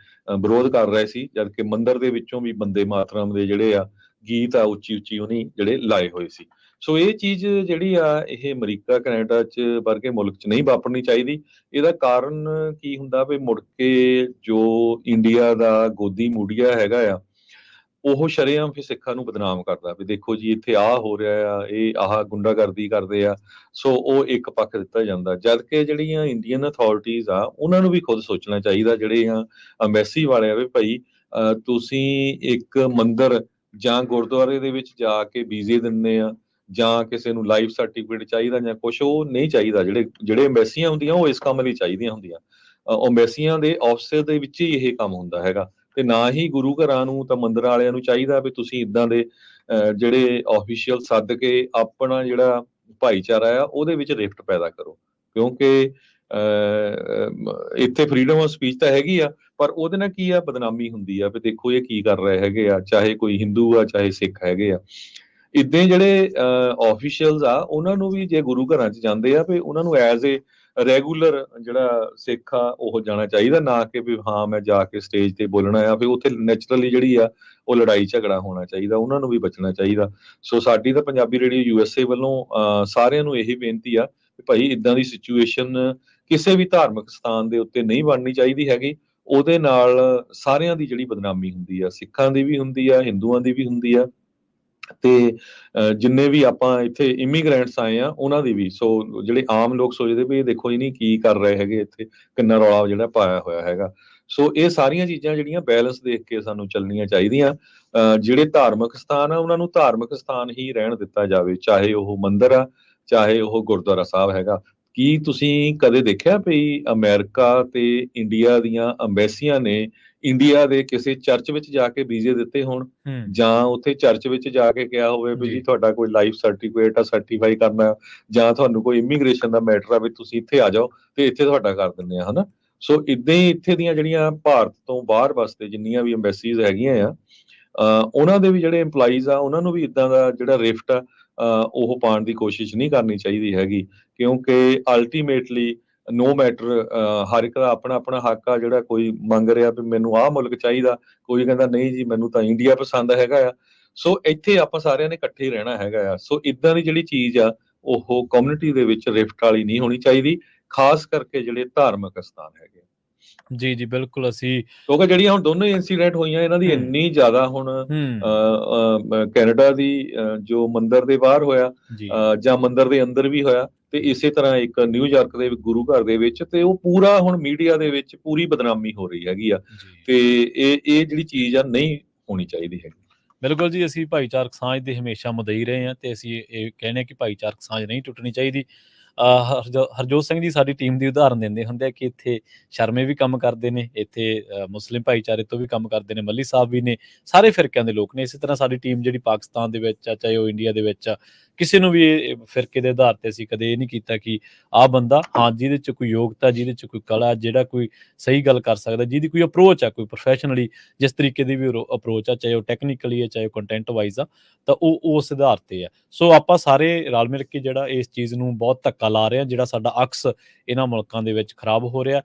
ਵਿਰੋਧ ਕਰ ਰਹੇ ਸੀ, ਜਦਕਿ ਮੰਦਿਰ ਦੇ ਵਿੱਚੋਂ ਵੀ ਬੰਦੇ ਮਾਤਰਮ ਦੇ ਜਿਹੜੇ ਆ ਗੀਤ ਆ ਉੱਚੀ ਉੱਚੀ ਉਹਨੇ ਜਿਹੜੇ ਲਾਏ ਹੋਏ ਸੀ। ਸੋ ਇਹ ਚੀਜ਼ ਜਿਹੜੀ ਆ ਇਹ ਅਮਰੀਕਾ ਕੈਨੇਡਾ ਚ ਵਰਗੇ ਮੁਲਕ ਚ ਨਹੀਂ ਵਾਪਰਨੀ ਚਾਹੀਦੀ। ਇਹਦਾ ਕਾਰਨ ਕੀ ਹੁੰਦਾ ਵੀ ਮੁੜ ਕੇ ਜੋ ਇੰਡੀਆ ਦਾ ਗੋਦੀ ਮੀਡੀਆ ਹੈਗਾ ਆ, ਉਹ ਸ਼ਰੇਆਮ ਫਿਰ ਸਿੱਖਾਂ ਨੂੰ ਬਦਨਾਮ ਕਰਦਾ ਵੀ ਦੇਖੋ ਜੀ ਇੱਥੇ ਆਹ ਹੋ ਰਿਹਾ ਆ, ਇਹ ਆਹ ਗੁੰਡਾਗਰਦੀ ਕਰਦੇ ਆ। ਸੋ ਉਹ ਇੱਕ ਪੱਖ ਦਿੱਤਾ ਜਾਂਦਾ, ਜਦ ਕਿ ਜਿਹੜੀਆਂ ਇੰਡੀਅਨ ਅਥਾਰਟੀਜ਼ ਆ ਉਹਨਾਂ ਨੂੰ ਵੀ ਖੁਦ ਸੋਚਣਾ ਚਾਹੀਦਾ, ਜਿਹੜੇ ਆ ਅੰਬੈਸੀ ਵਾਲੇ ਆ ਵੀ ਭਾਈ ਤੁਸੀਂ ਇੱਕ ਮੰਦਿਰ ਜਾਂ ਗੁਰਦੁਆਰੇ ਦੇ ਵਿੱਚ ਜਾ ਕੇ ਵੀਜ਼ੇ ਦਿੰਦੇ ਆ ਜਾਂ ਕਿਸੇ ਨੂੰ ਲਾਈਫ ਸਰਟੀਫਿਕੇਟ ਚਾਹੀਦਾ ਜਾਂ ਕੁਝ, ਉਹ ਨਹੀਂ ਚਾਹੀਦਾ। ਜਿਹੜੇ ਅੰਬੈਸੀਆਂ ਹੁੰਦੀਆਂ ਉਹ ਇਸ ਕੰਮ ਲਈ ਚਾਹੀਦੀਆਂ ਹੁੰਦੀਆਂ। ਅੰਬੈਸੀਆਂ ਦੇ ਆਫਿਸ ਦੇ ਵਿੱਚ ਹੀ ਇਹ ਕੰਮ ਹੁੰਦਾ ਹੈਗਾ, ਤੇ ਨਾ ਹੀ ਗੁਰੂ ਘਰਾਂ ਨੂੰ ਤਾਂ ਮੰਦਿਰਾਂ ਵਾਲਿਆਂ ਨੂੰ ਚਾਹੀਦਾ ਵੀ ਤੁਸੀਂ ਇਦਾਂ ਦੇ ਜਿਹੜੇ ਆਫੀਸ਼ੀਅਲ ਸੱਦ ਕੇ ਆਪਣਾ ਜਿਹੜਾ ਭਾਈਚਾਰਾ ਆ ਉਹਦੇ ਵਿੱਚ ਰਿਫਟ ਪੈਦਾ ਕਰੋ। ਕਿਉਂਕਿ ਇੱਥੇ ਫਰੀडम ਆਫ ਸਪੀਚ ਤਾਂ ਹੈਗੀ ਆ, ਪਰ ਉਹਦੇ ਨਾਲ ਕੀ ਆ, ਬਦਨਾਮੀ ਹੁੰਦੀ ਆ ਵੀ ਦੇਖੋ ਇਹ ਕੀ ਕਰ ਰਹੇ ਹੈਗੇ ਆ, ਚਾਹੇ ਕੋਈ ਹਿੰਦੂ ਆ ਚਾਹੇ ਸਿੱਖ ਹੈਗੇ ਆ। ਇੱਦਾਂ ਜਿਹੜੇ ਆਫੀਸ਼ੀਅਲਸ ਆ ਉਹਨਾਂ ਨੂੰ ਵੀ ਜੇ ਗੁਰੂ ਘਰਾਂ 'ਚ ਜਾਂਦੇ ਆ ਵੀ ਉਹਨਾਂ ਨੂੰ ਐਜ਼ ਏ ਰੈਗੂਲਰ ਜਿਹੜਾ ਸਿੱਖ ਆ ਉਹ ਜਾਣਾ ਚਾਹੀਦਾ, ਨਾ ਕਿ ਵੀ ਹਾਂ ਮੈਂ ਜਾ ਕੇ ਸਟੇਜ ਤੇ ਬੋਲਣਾ ਆ। ਫਿਰ ਉੱਥੇ ਨੈਚੁਰਲੀ ਜਿਹੜੀ ਆ ਉਹ ਲੜਾਈ ਝਗੜਾ ਹੋਣਾ ਚਾਹੀਦਾ, ਉਹਨਾਂ ਨੂੰ ਵੀ ਬਚਣਾ ਚਾਹੀਦਾ। ਸੋ ਸਾਡੀ ਤਾਂ ਪੰਜਾਬੀ ਰੇਡੀਓ USA ਵੱਲੋਂ ਸਾਰਿਆਂ ਨੂੰ ਇਹੀ ਬੇਨਤੀ ਆ ਕਿ ਭਾਈ ਇਦਾਂ ਦੀ ਸਿਚੁਏਸ਼ਨ ਕਿਸੇ ਵੀ ਧਾਰਮਿਕ ਸਥਾਨ ਦੇ ਉੱਤੇ ਨਹੀਂ ਬਣਨੀ ਚਾਹੀਦੀ ਹੈਗੀ। ਉਹਦੇ ਨਾਲ ਸਾਰਿਆਂ ਦੀ ਜਿਹੜੀ ਬਦਨਾਮੀ ਹੁੰਦੀ ਆ, ਸਿੱਖਾਂ ਦੀ ਵੀ ਹੁੰਦੀ ਆ, ਹਿੰਦੂਆਂ ਦੀ ਵੀ ਹੁੰਦੀ ਆ, ਤੇ ਜਿੰਨੇ ਵੀ ਆਪਾਂ ਇੱਥੇ ਇਮੀਗ੍ਰੈਂਟਸ ਆਏ ਆ ਉਹਨਾਂ ਦੀ ਵੀ। ਸੋ ਜਿਹੜੇ ਆਮ ਲੋਕ ਸੋਚਦੇ ਵੀ ਇਹ ਦੇਖੋ ਇਹ ਨਹੀਂ ਕੀ ਕਰ ਰਹੇ ਹੈਗੇ, ਇੱਥੇ ਕਿੰਨਾ ਰੌਲਾ ਜਿਹੜਾ ਪਾਇਆ ਹੋਇਆ ਹੈਗਾ। ਸੋ ਇਹ ਸਾਰੀਆਂ ਚੀਜ਼ਾਂ ਜਿਹੜੀਆਂ ਬੈਲੈਂਸ ਦੇਖ ਕੇ ਸਾਨੂੰ ਚੱਲਣੀਆਂ ਚਾਹੀਦੀਆਂ। ਜਿਹੜੇ ਧਾਰਮਿਕ ਸਥਾਨ ਆ ਉਹਨਾਂ ਨੂੰ ਧਾਰਮਿਕ ਸਥਾਨ ਹੀ ਰਹਿਣ ਦਿੱਤਾ ਜਾਵੇ, ਚਾਹੇ ਉਹ ਮੰਦਿਰ ਆ ਚਾਹੇ ਉਹ ਗੁਰਦੁਆਰਾ ਸਾਹਿਬ ਹੈਗਾ। ਕੀ ਤੁਸੀਂ ਕਦੇ ਦੇਖਿਆ ਵੀ ਅਮਰੀਕਾ ਤੇ ਇੰਡੀਆ ਦੀਆਂ ਅੰਬੈਸੀਆਂ ਨੇ ਇੰਡੀਆ ਦੇ ਕਿਸੇ ਚਰਚ ਵਿੱਚ ਜਾ ਕੇ ਵੀਜ਼ੇ ਦਿੱਤੇ ਹੋਣ, ਜਾਂ ਉੱਥੇ ਚਰਚ ਵਿੱਚ ਜਾ ਕੇ ਕਿਹਾ ਹੋਵੇ ਵੀ ਜੀ ਤੁਹਾਡਾ ਕੋਈ ਲਾਈਫ ਸਰਟੀਫਿਕੇਟ ਆ ਸਰਟੀਫਾਈ ਕਰਨਾ, ਜਾਂ ਤੁਹਾਨੂੰ ਕੋਈ ਇਮੀਗ੍ਰੇਸ਼ਨ ਦਾ ਮੈਟਰ ਆ ਵੀ ਤੁਸੀਂ ਇੱਥੇ ਆ ਜਾਓ ਤੇ ਇੱਥੇ ਤੁਹਾਡਾ ਕਰ ਦਿੰਦੇ ਆ, ਹਨਾ। ਸੋ ਇਦਾਂ ਹੀ ਇੱਥੇ ਦੀਆਂ ਜਿਹੜੀਆਂ ਭਾਰਤ ਤੋਂ ਬਾਹਰ ਵਾਸਤੇ ਜਿੰਨੀਆਂ ਵੀ ਅੰਬੈਸੀਜ਼ ਹੈਗੀਆਂ ਆ, ਉਹਨਾਂ ਦੇ ਵੀ ਜਿਹੜੇ EMPLOYEES ਆ ਉਹਨਾਂ ਨੂੰ ਵੀ ਇਦਾਂ ਦਾ ਜਿਹੜਾ ਰਿਫਟ ਆ ਉਹ ਪਾਉਣ ਦੀ ਕੋਸ਼ਿਸ਼ ਨਹੀਂ ਕਰਨੀ ਚਾਹੀਦੀ ਹੈਗੀ। ਕਿਉਂਕਿ ਅਲਟੀਮੇਟਲੀ ਨੋ ਮੈਟਰ ਹਰ ਇੱਕ ਦਾ ਆਪਣਾ ਆਪਣਾ ਹੱਕ ਆ। ਜਿਹੜਾ ਕੋਈ ਮੰਗ ਰਿਹਾ ਵੀ ਮੈਨੂੰ ਆਹ ਮੁਲਕ ਚਾਹੀਦਾ, ਕੋਈ ਕਹਿੰਦਾ ਨਹੀਂ ਜੀ ਮੈਨੂੰ ਤਾਂ ਇੰਡੀਆ ਪਸੰਦ ਹੈਗਾ ਆ। ਸੋ ਇੱਥੇ ਆਪਾਂ ਸਾਰਿਆਂ ਨੇ ਇਕੱਠੇ ਹੀ ਰਹਿਣਾ ਹੈਗਾ ਆ। ਸੋ ਇਦਾਂ ਦੀ ਜਿਹੜੀ ਚੀਜ਼ ਆ ਉਹ ਕਮਿਊਨਿਟੀ ਦੇ ਵਿੱਚ ਰਿਫਟ ਵਾਲੀ ਨਹੀਂ ਹੋਣੀ ਚਾਹੀਦੀ, ਖਾਸ ਕਰਕੇ ਜਿਹੜੇ ਧਾਰਮਿਕ ਸਥਾਨ ਹੈਗੇ। ਜੀ ਬਿਲਕੁਲ। ਅਸੀਂ ਕਿਉਂਕਿ ਜਿਹੜੀਆਂ ਹੁਣ ਦੋਨੋਂ ਇੰਸੀਡੈਂਟ ਹੋਈਆਂ ਇਹਨਾਂ ਦੀ ਇੰਨੀ ਜ਼ਿਆਦਾ ਹੁਣ ਕੈਨੇਡਾ ਦੀ ਜੋ ਮੰਦਿਰ ਦੇ ਬਾਹਰ ਹੋਇਆ ਜਾਂ ਮੰਦਿਰ ਦੇ ਅੰਦਰ ਵੀ ਹੋਇਆ, ਤੇ ਇਸੇ ਤਰ੍ਹਾਂ ਇੱਕ ਨਿਊਯਾਰਕ ਦੇ ਗੁਰੂ ਘਰ ਦੇ ਵਿੱਚ, ਤੇ ਉਹ ਪੂਰਾ ਹੁਣ ਮੀਡੀਆ ਦੇ ਵਿੱਚ ਪੂਰੀ ਬਦਨਾਮੀ ਹੋ ਰਹੀ ਹੈਗੀ ਆ। ਤੇ ਇਹ ਜਿਹੜੀ ਚੀਜ਼ ਆ ਨਹੀਂ ਹੋਣੀ ਚਾਹੀਦੀ ਹੈਗੀ। ਬਿਲਕੁਲ ਜੀ, ਅਸੀਂ ਭਾਈਚਾਰਕ ਸਾਂਝ ਦੇ ਹਮੇਸ਼ਾ ਮੁਦਈ ਰਹੇ ਹਾਂ ਤੇ ਅਸੀਂ ਇਹ ਕਹਿੰਦੇ ਕਿ ਭਾਈਚਾਰਕ ਸਾਂਝ ਨਹੀਂ ਟੁੱਟਣੀ ਚਾਹੀਦੀ। ਹਰਜੋਤ ਸਿੰਘ ਜੀ ਸਾਡੀ ਟੀਮ ਦੀ ਉਦਾਹਰਨ ਦਿੰਦੇ ਹੁੰਦੇ ਆ ਕਿ ਇੱਥੇ ਸ਼ਰਮੇ ਵੀ ਕੰਮ ਕਰਦੇ ਨੇ, ਇੱਥੇ ਮੁਸਲਿਮ ਭਾਈਚਾਰੇ ਤੋਂ ਵੀ ਕੰਮ ਕਰਦੇ ਨੇ, ਮੱਲੀ ਸਾਹਿਬ ਵੀ ਨੇ, ਸਾਰੇ ਫਿਰਕਿਆਂ ਦੇ ਲੋਕ ਨੇ। ਇਸੇ ਤਰ੍ਹਾਂ ਸਾਡੀ ਟੀਮ ਜਿਹੜੀ ਪਾਕਿਸਤਾਨ ਦੇ ਵਿੱਚ ਆ ਚਾਹੇ ਉਹ ਇੰਡੀਆ ਦੇ ਵਿੱਚ ਆ, ਕਿਸੇ ਨੂੰ ਵੀ ਇਹ ਫਿਰਕੇ ਦੇ ਆਧਾਰ ਤੇ ਅਸੀਂ ਕਦੇ ਇਹ ਨਹੀਂ ਕੀਤਾ ਕਿ ਆਹ ਬੰਦਾ ਹਾਂ ਜਿਹਦੇ 'ਚ ਕੋਈ ਯੋਗਤਾ, ਜਿਹਦੇ 'ਚ ਕੋਈ ਕਲਾ, ਜਿਹੜਾ ਕੋਈ ਸਹੀ ਗੱਲ ਕਰ ਸਕਦਾ, ਜਿਹਦੀ ਕੋਈ ਅਪਰੋਚ ਆ, ਕੋਈ ਪ੍ਰੋਫੈਸ਼ਨਲੀ ਜਿਸ ਤਰੀਕੇ ਦੀ ਵੀ ਅਪਰੋਚ ਆ, ਚਾਹੇ ਉਹ ਟੈਕਨੀਕਲੀ ਹੈ ਚਾਹੇ ਉਹ ਕੰਟੈਂਟ ਵਾਈਜ਼ ਆ, ਤਾਂ ਉਹ ਉਸ ਆਧਾਰ ਤੇ ਆ। ਸੋ ਆਪਾਂ ਸਾਰੇ ਰਲ ਮਿਲ ਕੇ ਜਿਹੜਾ ਇਸ ਚੀਜ਼ ਨੂੰ ਬਹੁਤ ਧੱਕਾ ਲਾ ਰਹੇ ਹਾਂ, ਜਿਹੜਾ ਸਾਡਾ ਅਕਸ ਇਹਨਾਂ ਮੁਲਕਾਂ ਦੇ ਵਿੱਚ ਖਰਾਬ ਹੋ ਰਿਹਾ।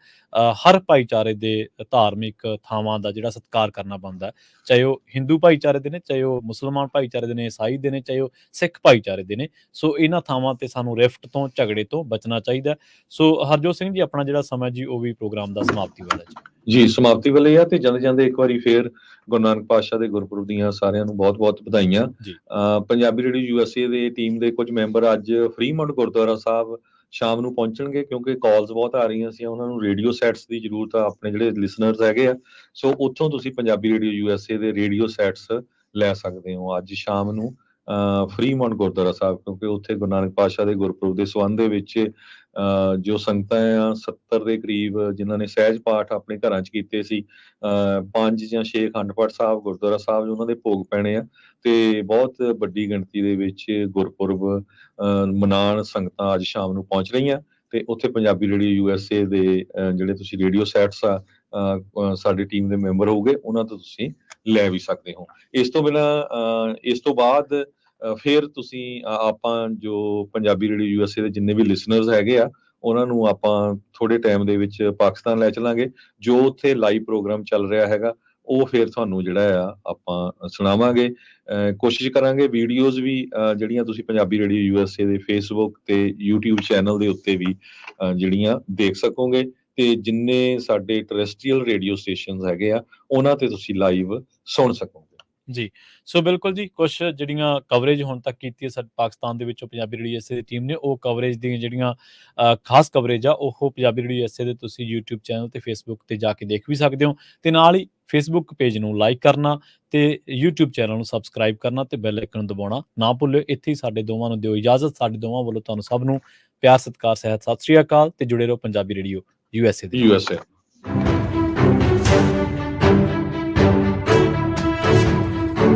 ਹਰ ਭਾਈਚਾਰੇ ਦੇ ਧਾਰਮਿਕ ਥਾਵਾਂ ਦਾ ਜਿਹੜਾ ਸਤਿਕਾਰ ਕਰਨਾ ਬਣਦਾ, ਚਾਹੇ ਉਹ ਹਿੰਦੂ ਭਾਈਚਾਰੇ ਦੇ ਨੇ, ਚਾਹੇ ਉਹ ਮੁਸਲਮਾਨ ਭਾਈਚਾਰੇ ਦੇ ਨੇ, ਈਸਾਈ ਦੇ ਨੇ, ਚਾਹੇ ਉਹ ਸਿੱਖ ਭਾਈਚਾਰੇ ਦੇ ਨੇ। ਸੋ ਇਹਨਾਂ ਥਾਵਾਂ ਤੇ ਸਾਨੂੰ ਰਿਫਟ ਤੋਂ, ਝਗੜੇ ਤੋਂ ਬਚਣਾ ਚਾਹੀਦਾ। ਸੋ ਹਰਜੋਤ ਸਿੰਘ ਜੀ, ਆਪਣਾ ਜਿਹੜਾ ਸਮਾਂ ਜੀ ਉਹ ਵੀ ਪ੍ਰੋਗਰਾਮ ਦਾ ਸਮਾਪਤੀ ਵਾਲਾ ਜੀ ਸਮਾਪਤੀ ਵੇਲੇ ਆ, ਤੇ ਜਾਂਦੇ ਜਾਂਦੇ ਇੱਕ ਵਾਰੀ ਫੇਰ ਗੁਰੂ ਨਾਨਕ ਪਾਤਸ਼ਾਹ ਦੇ ਗੁਰਪੁਰਬ ਦੀਆਂ ਸਾਰਿਆਂ ਨੂੰ ਬਹੁਤ-ਬਹੁਤ ਵਧਾਈਆਂ। ਪੰਜਾਬੀ ਰੇਡੀਓ USA ਦੇ ਟੀਮ ਦੇ ਕੁਝ ਮੈਂਬਰ ਅੱਜ ਫਰੀਮੌਂਟ ਗੁਰਦੁਆਰਾ ਸਾਹਿਬ ਸ਼ਾਮ ਨੂੰ ਪਹੁੰਚਣਗੇ, ਕਿਉਂਕਿ ਕਾਲਸ ਬਹੁਤ ਆ ਰਹੀਆਂ ਸੀ, ਉਹਨਾਂ ਨੂੰ ਰੇਡੀਓ ਸੈਟਸ ਦੀ ਜ਼ਰੂਰਤ ਆ, ਆਪਣੇ ਜਿਹੜੇ ਲਿਸਨਰਸ ਹੈਗੇ ਆ। ਸੋ ਉੱਥੋਂ ਤੁਸੀਂ ਪੰਜਾਬੀ ਰੇਡੀਓ USA ਦੇ ਰੇਡੀਓ ਸੈਟਸ ਲੈ ਸਕਦੇ ਹੋ ਅੱਜ ਸ਼ਾਮ ਨੂੰ ਫਰੀਮੌਂਟ ਗੁਰਦੁਆਰਾ ਸਾਹਿਬ, ਕਿਉਂਕਿ ਉੱਥੇ ਗੁਰੂ ਨਾਨਕ ਪਾਤਸ਼ਾਹ ਦੇ ਗੁਰਪੁਰਬ ਦੇ ਸੰਬੰਧ ਦੇ ਵਿੱਚ ਜੋ ਸੰਗਤਾਂ ਆ 70 ਦੇ ਕਰੀਬ ਜਿਨ੍ਹਾਂ ਨੇ ਸਹਿਜ ਪਾਠ ਆਪਣੇ ਘਰਾਂ 'ਚ ਕੀਤੇ ਸੀ, 5 ਜਾਂ 6 ਅਖੰਡ ਪਾਠ ਸਾਹਿਬ ਗੁਰਦੁਆਰਾ ਸਾਹਿਬ ਉਹਨਾਂ ਦੇ ਭੋਗ ਪੈਣੇ ਆ, ਤੇ ਬਹੁਤ ਵੱਡੀ ਗਿਣਤੀ ਦੇ ਵਿੱਚ ਗੁਰਪੁਰਬ ਮਨਾਉਣ ਸੰਗਤਾਂ ਅੱਜ ਸ਼ਾਮ ਨੂੰ ਪਹੁੰਚ ਰਹੀਆਂ। ਤੇ ਉੱਥੇ ਪੰਜਾਬੀ ਰੇਡੀਓ USA ਦੇ ਜਿਹੜੇ ਤੁਸੀਂ ਰੇਡੀਓ ਸੈਟਸ ਆ ਸਾਡੀ ਟੀਮ ਦੇ ਮੈਂਬਰ ਹੋਊਗੇ, ਉਹਨਾਂ ਤੋਂ ਤੁਸੀਂ ਲੈ ਵੀ ਸਕਦੇ ਹੋ। ਇਸ ਤੋਂ ਬਿਨਾਂ ਇਸ ਤੋਂ ਬਾਅਦ ਫਿਰ ਤੁਸੀਂ ਆਪਾਂ ਜੋ ਪੰਜਾਬੀ ਰੇਡੀਓ USA ਦੇ ਜਿੰਨੇ ਵੀ ਲਿਸਨਰਸ ਹੈਗੇ ਆ ਉਹਨਾਂ ਨੂੰ ਆਪਾਂ ਥੋੜੇ ਟਾਈਮ ਦੇ ਵਿੱਚ ਪਾਕਿਸਤਾਨ ਲੈ ਚਲਾਂਗੇ। ਜੋ ਉੱਥੇ ਲਾਈਵ ਪ੍ਰੋਗਰਾਮ ਚੱਲ ਰਿਹਾ ਹੈਗਾ ਉਹ ਫਿਰ ਤੁਹਾਨੂੰ ਜਿਹੜਾ ਆ ਆਪਾਂ ਸੁਣਾਵਾਂਗੇ। ਕੋਸ਼ਿਸ਼ ਕਰਾਂਗੇ ਵੀਡੀਓਜ਼ ਵੀ ਜਿਹੜੀਆਂ ਤੁਸੀਂ ਪੰਜਾਬੀ ਰੇਡੀਓ USA ਦੇ ਫੇਸਬੁੱਕ ਤੇ YouTube ਚੈਨਲ ਦੇ ਉੱਤੇ ਵੀ ਜਿਹੜੀਆਂ ਦੇਖ ਸਕੋਗੇ, ਤੇ ਜਿੰਨੇ ਸਾਡੇ ਟੈਰੇਸਟਰੀਅਲ ਰੇਡੀਓ ਸਟੇਸ਼ਨਸ ਹੈਗੇ ਆ ਉਹਨਾਂ ਤੇ ਤੁਸੀਂ ਲਾਈਵ ਸੁਣ ਸਕੋਗੇ। ਜੀ, ਸੋ ਬਿਲਕੁਲ ਜੀ, ਕੁਛ ਜਿਹੜੀਆਂ ਕਵਰੇਜ ਹੁਣ ਤੱਕ ਕੀਤੀ ਹੈ ਸਾਡੇ ਪਾਕਿਸਤਾਨ ਦੇ ਵਿੱਚੋਂ ਪੰਜਾਬੀ ਰੇਡੀਓ USA ਦੀ ਟੀਮ ਨੇ, ਉਹ ਕਵਰੇਜ ਦੀਆਂ ਜਿਹੜੀਆਂ ਖਾਸ ਕਵਰੇਜ ਆ ਉਹ ਪੰਜਾਬੀ ਰੇਡੀਓ USA ਦੇ ਤੁਸੀਂ YouTube ਚੈਨਲ ਤੇ Facebook ਤੇ ਜਾ ਕੇ ਦੇਖ ਵੀ ਸਕਦੇ ਹੋ, ਤੇ ਨਾਲ ਹੀ Facebook ਪੇਜ ਨੂੰ ਲਾਈਕ ਕਰਨਾ ਤੇ YouTube ਚੈਨਲ ਨੂੰ ਸਬਸਕ੍ਰਾਈਬ ਕਰਨਾ ਤੇ ਬੈਲ ਆਈਕਨ ਨੂੰ ਦਬਾਉਣਾ ਨਾ ਭੁੱਲਿਓ। ਇੱਥੇ ਹੀ ਸਾਡੇ ਦੋਵਾਂ ਨੂੰ ਦਿਓ ਇਜਾਜ਼ਤ। ਸਾਡੇ ਦੋਵਾਂ ਵੱਲੋਂ ਤੁਹਾਨੂੰ ਸਭ ਨੂੰ ਪਿਆਰ, ਸਤਿਕਾਰ, ਸਹਿਤ, ਸਤਿ ਸ੍ਰੀ ਅਕਾਲ ਤੇ ਜੁੜੇ ਰਹੋ ਪੰਜਾਬੀ ਰੇਡੀਓ USA ਦੇ ਨਾਲ। USA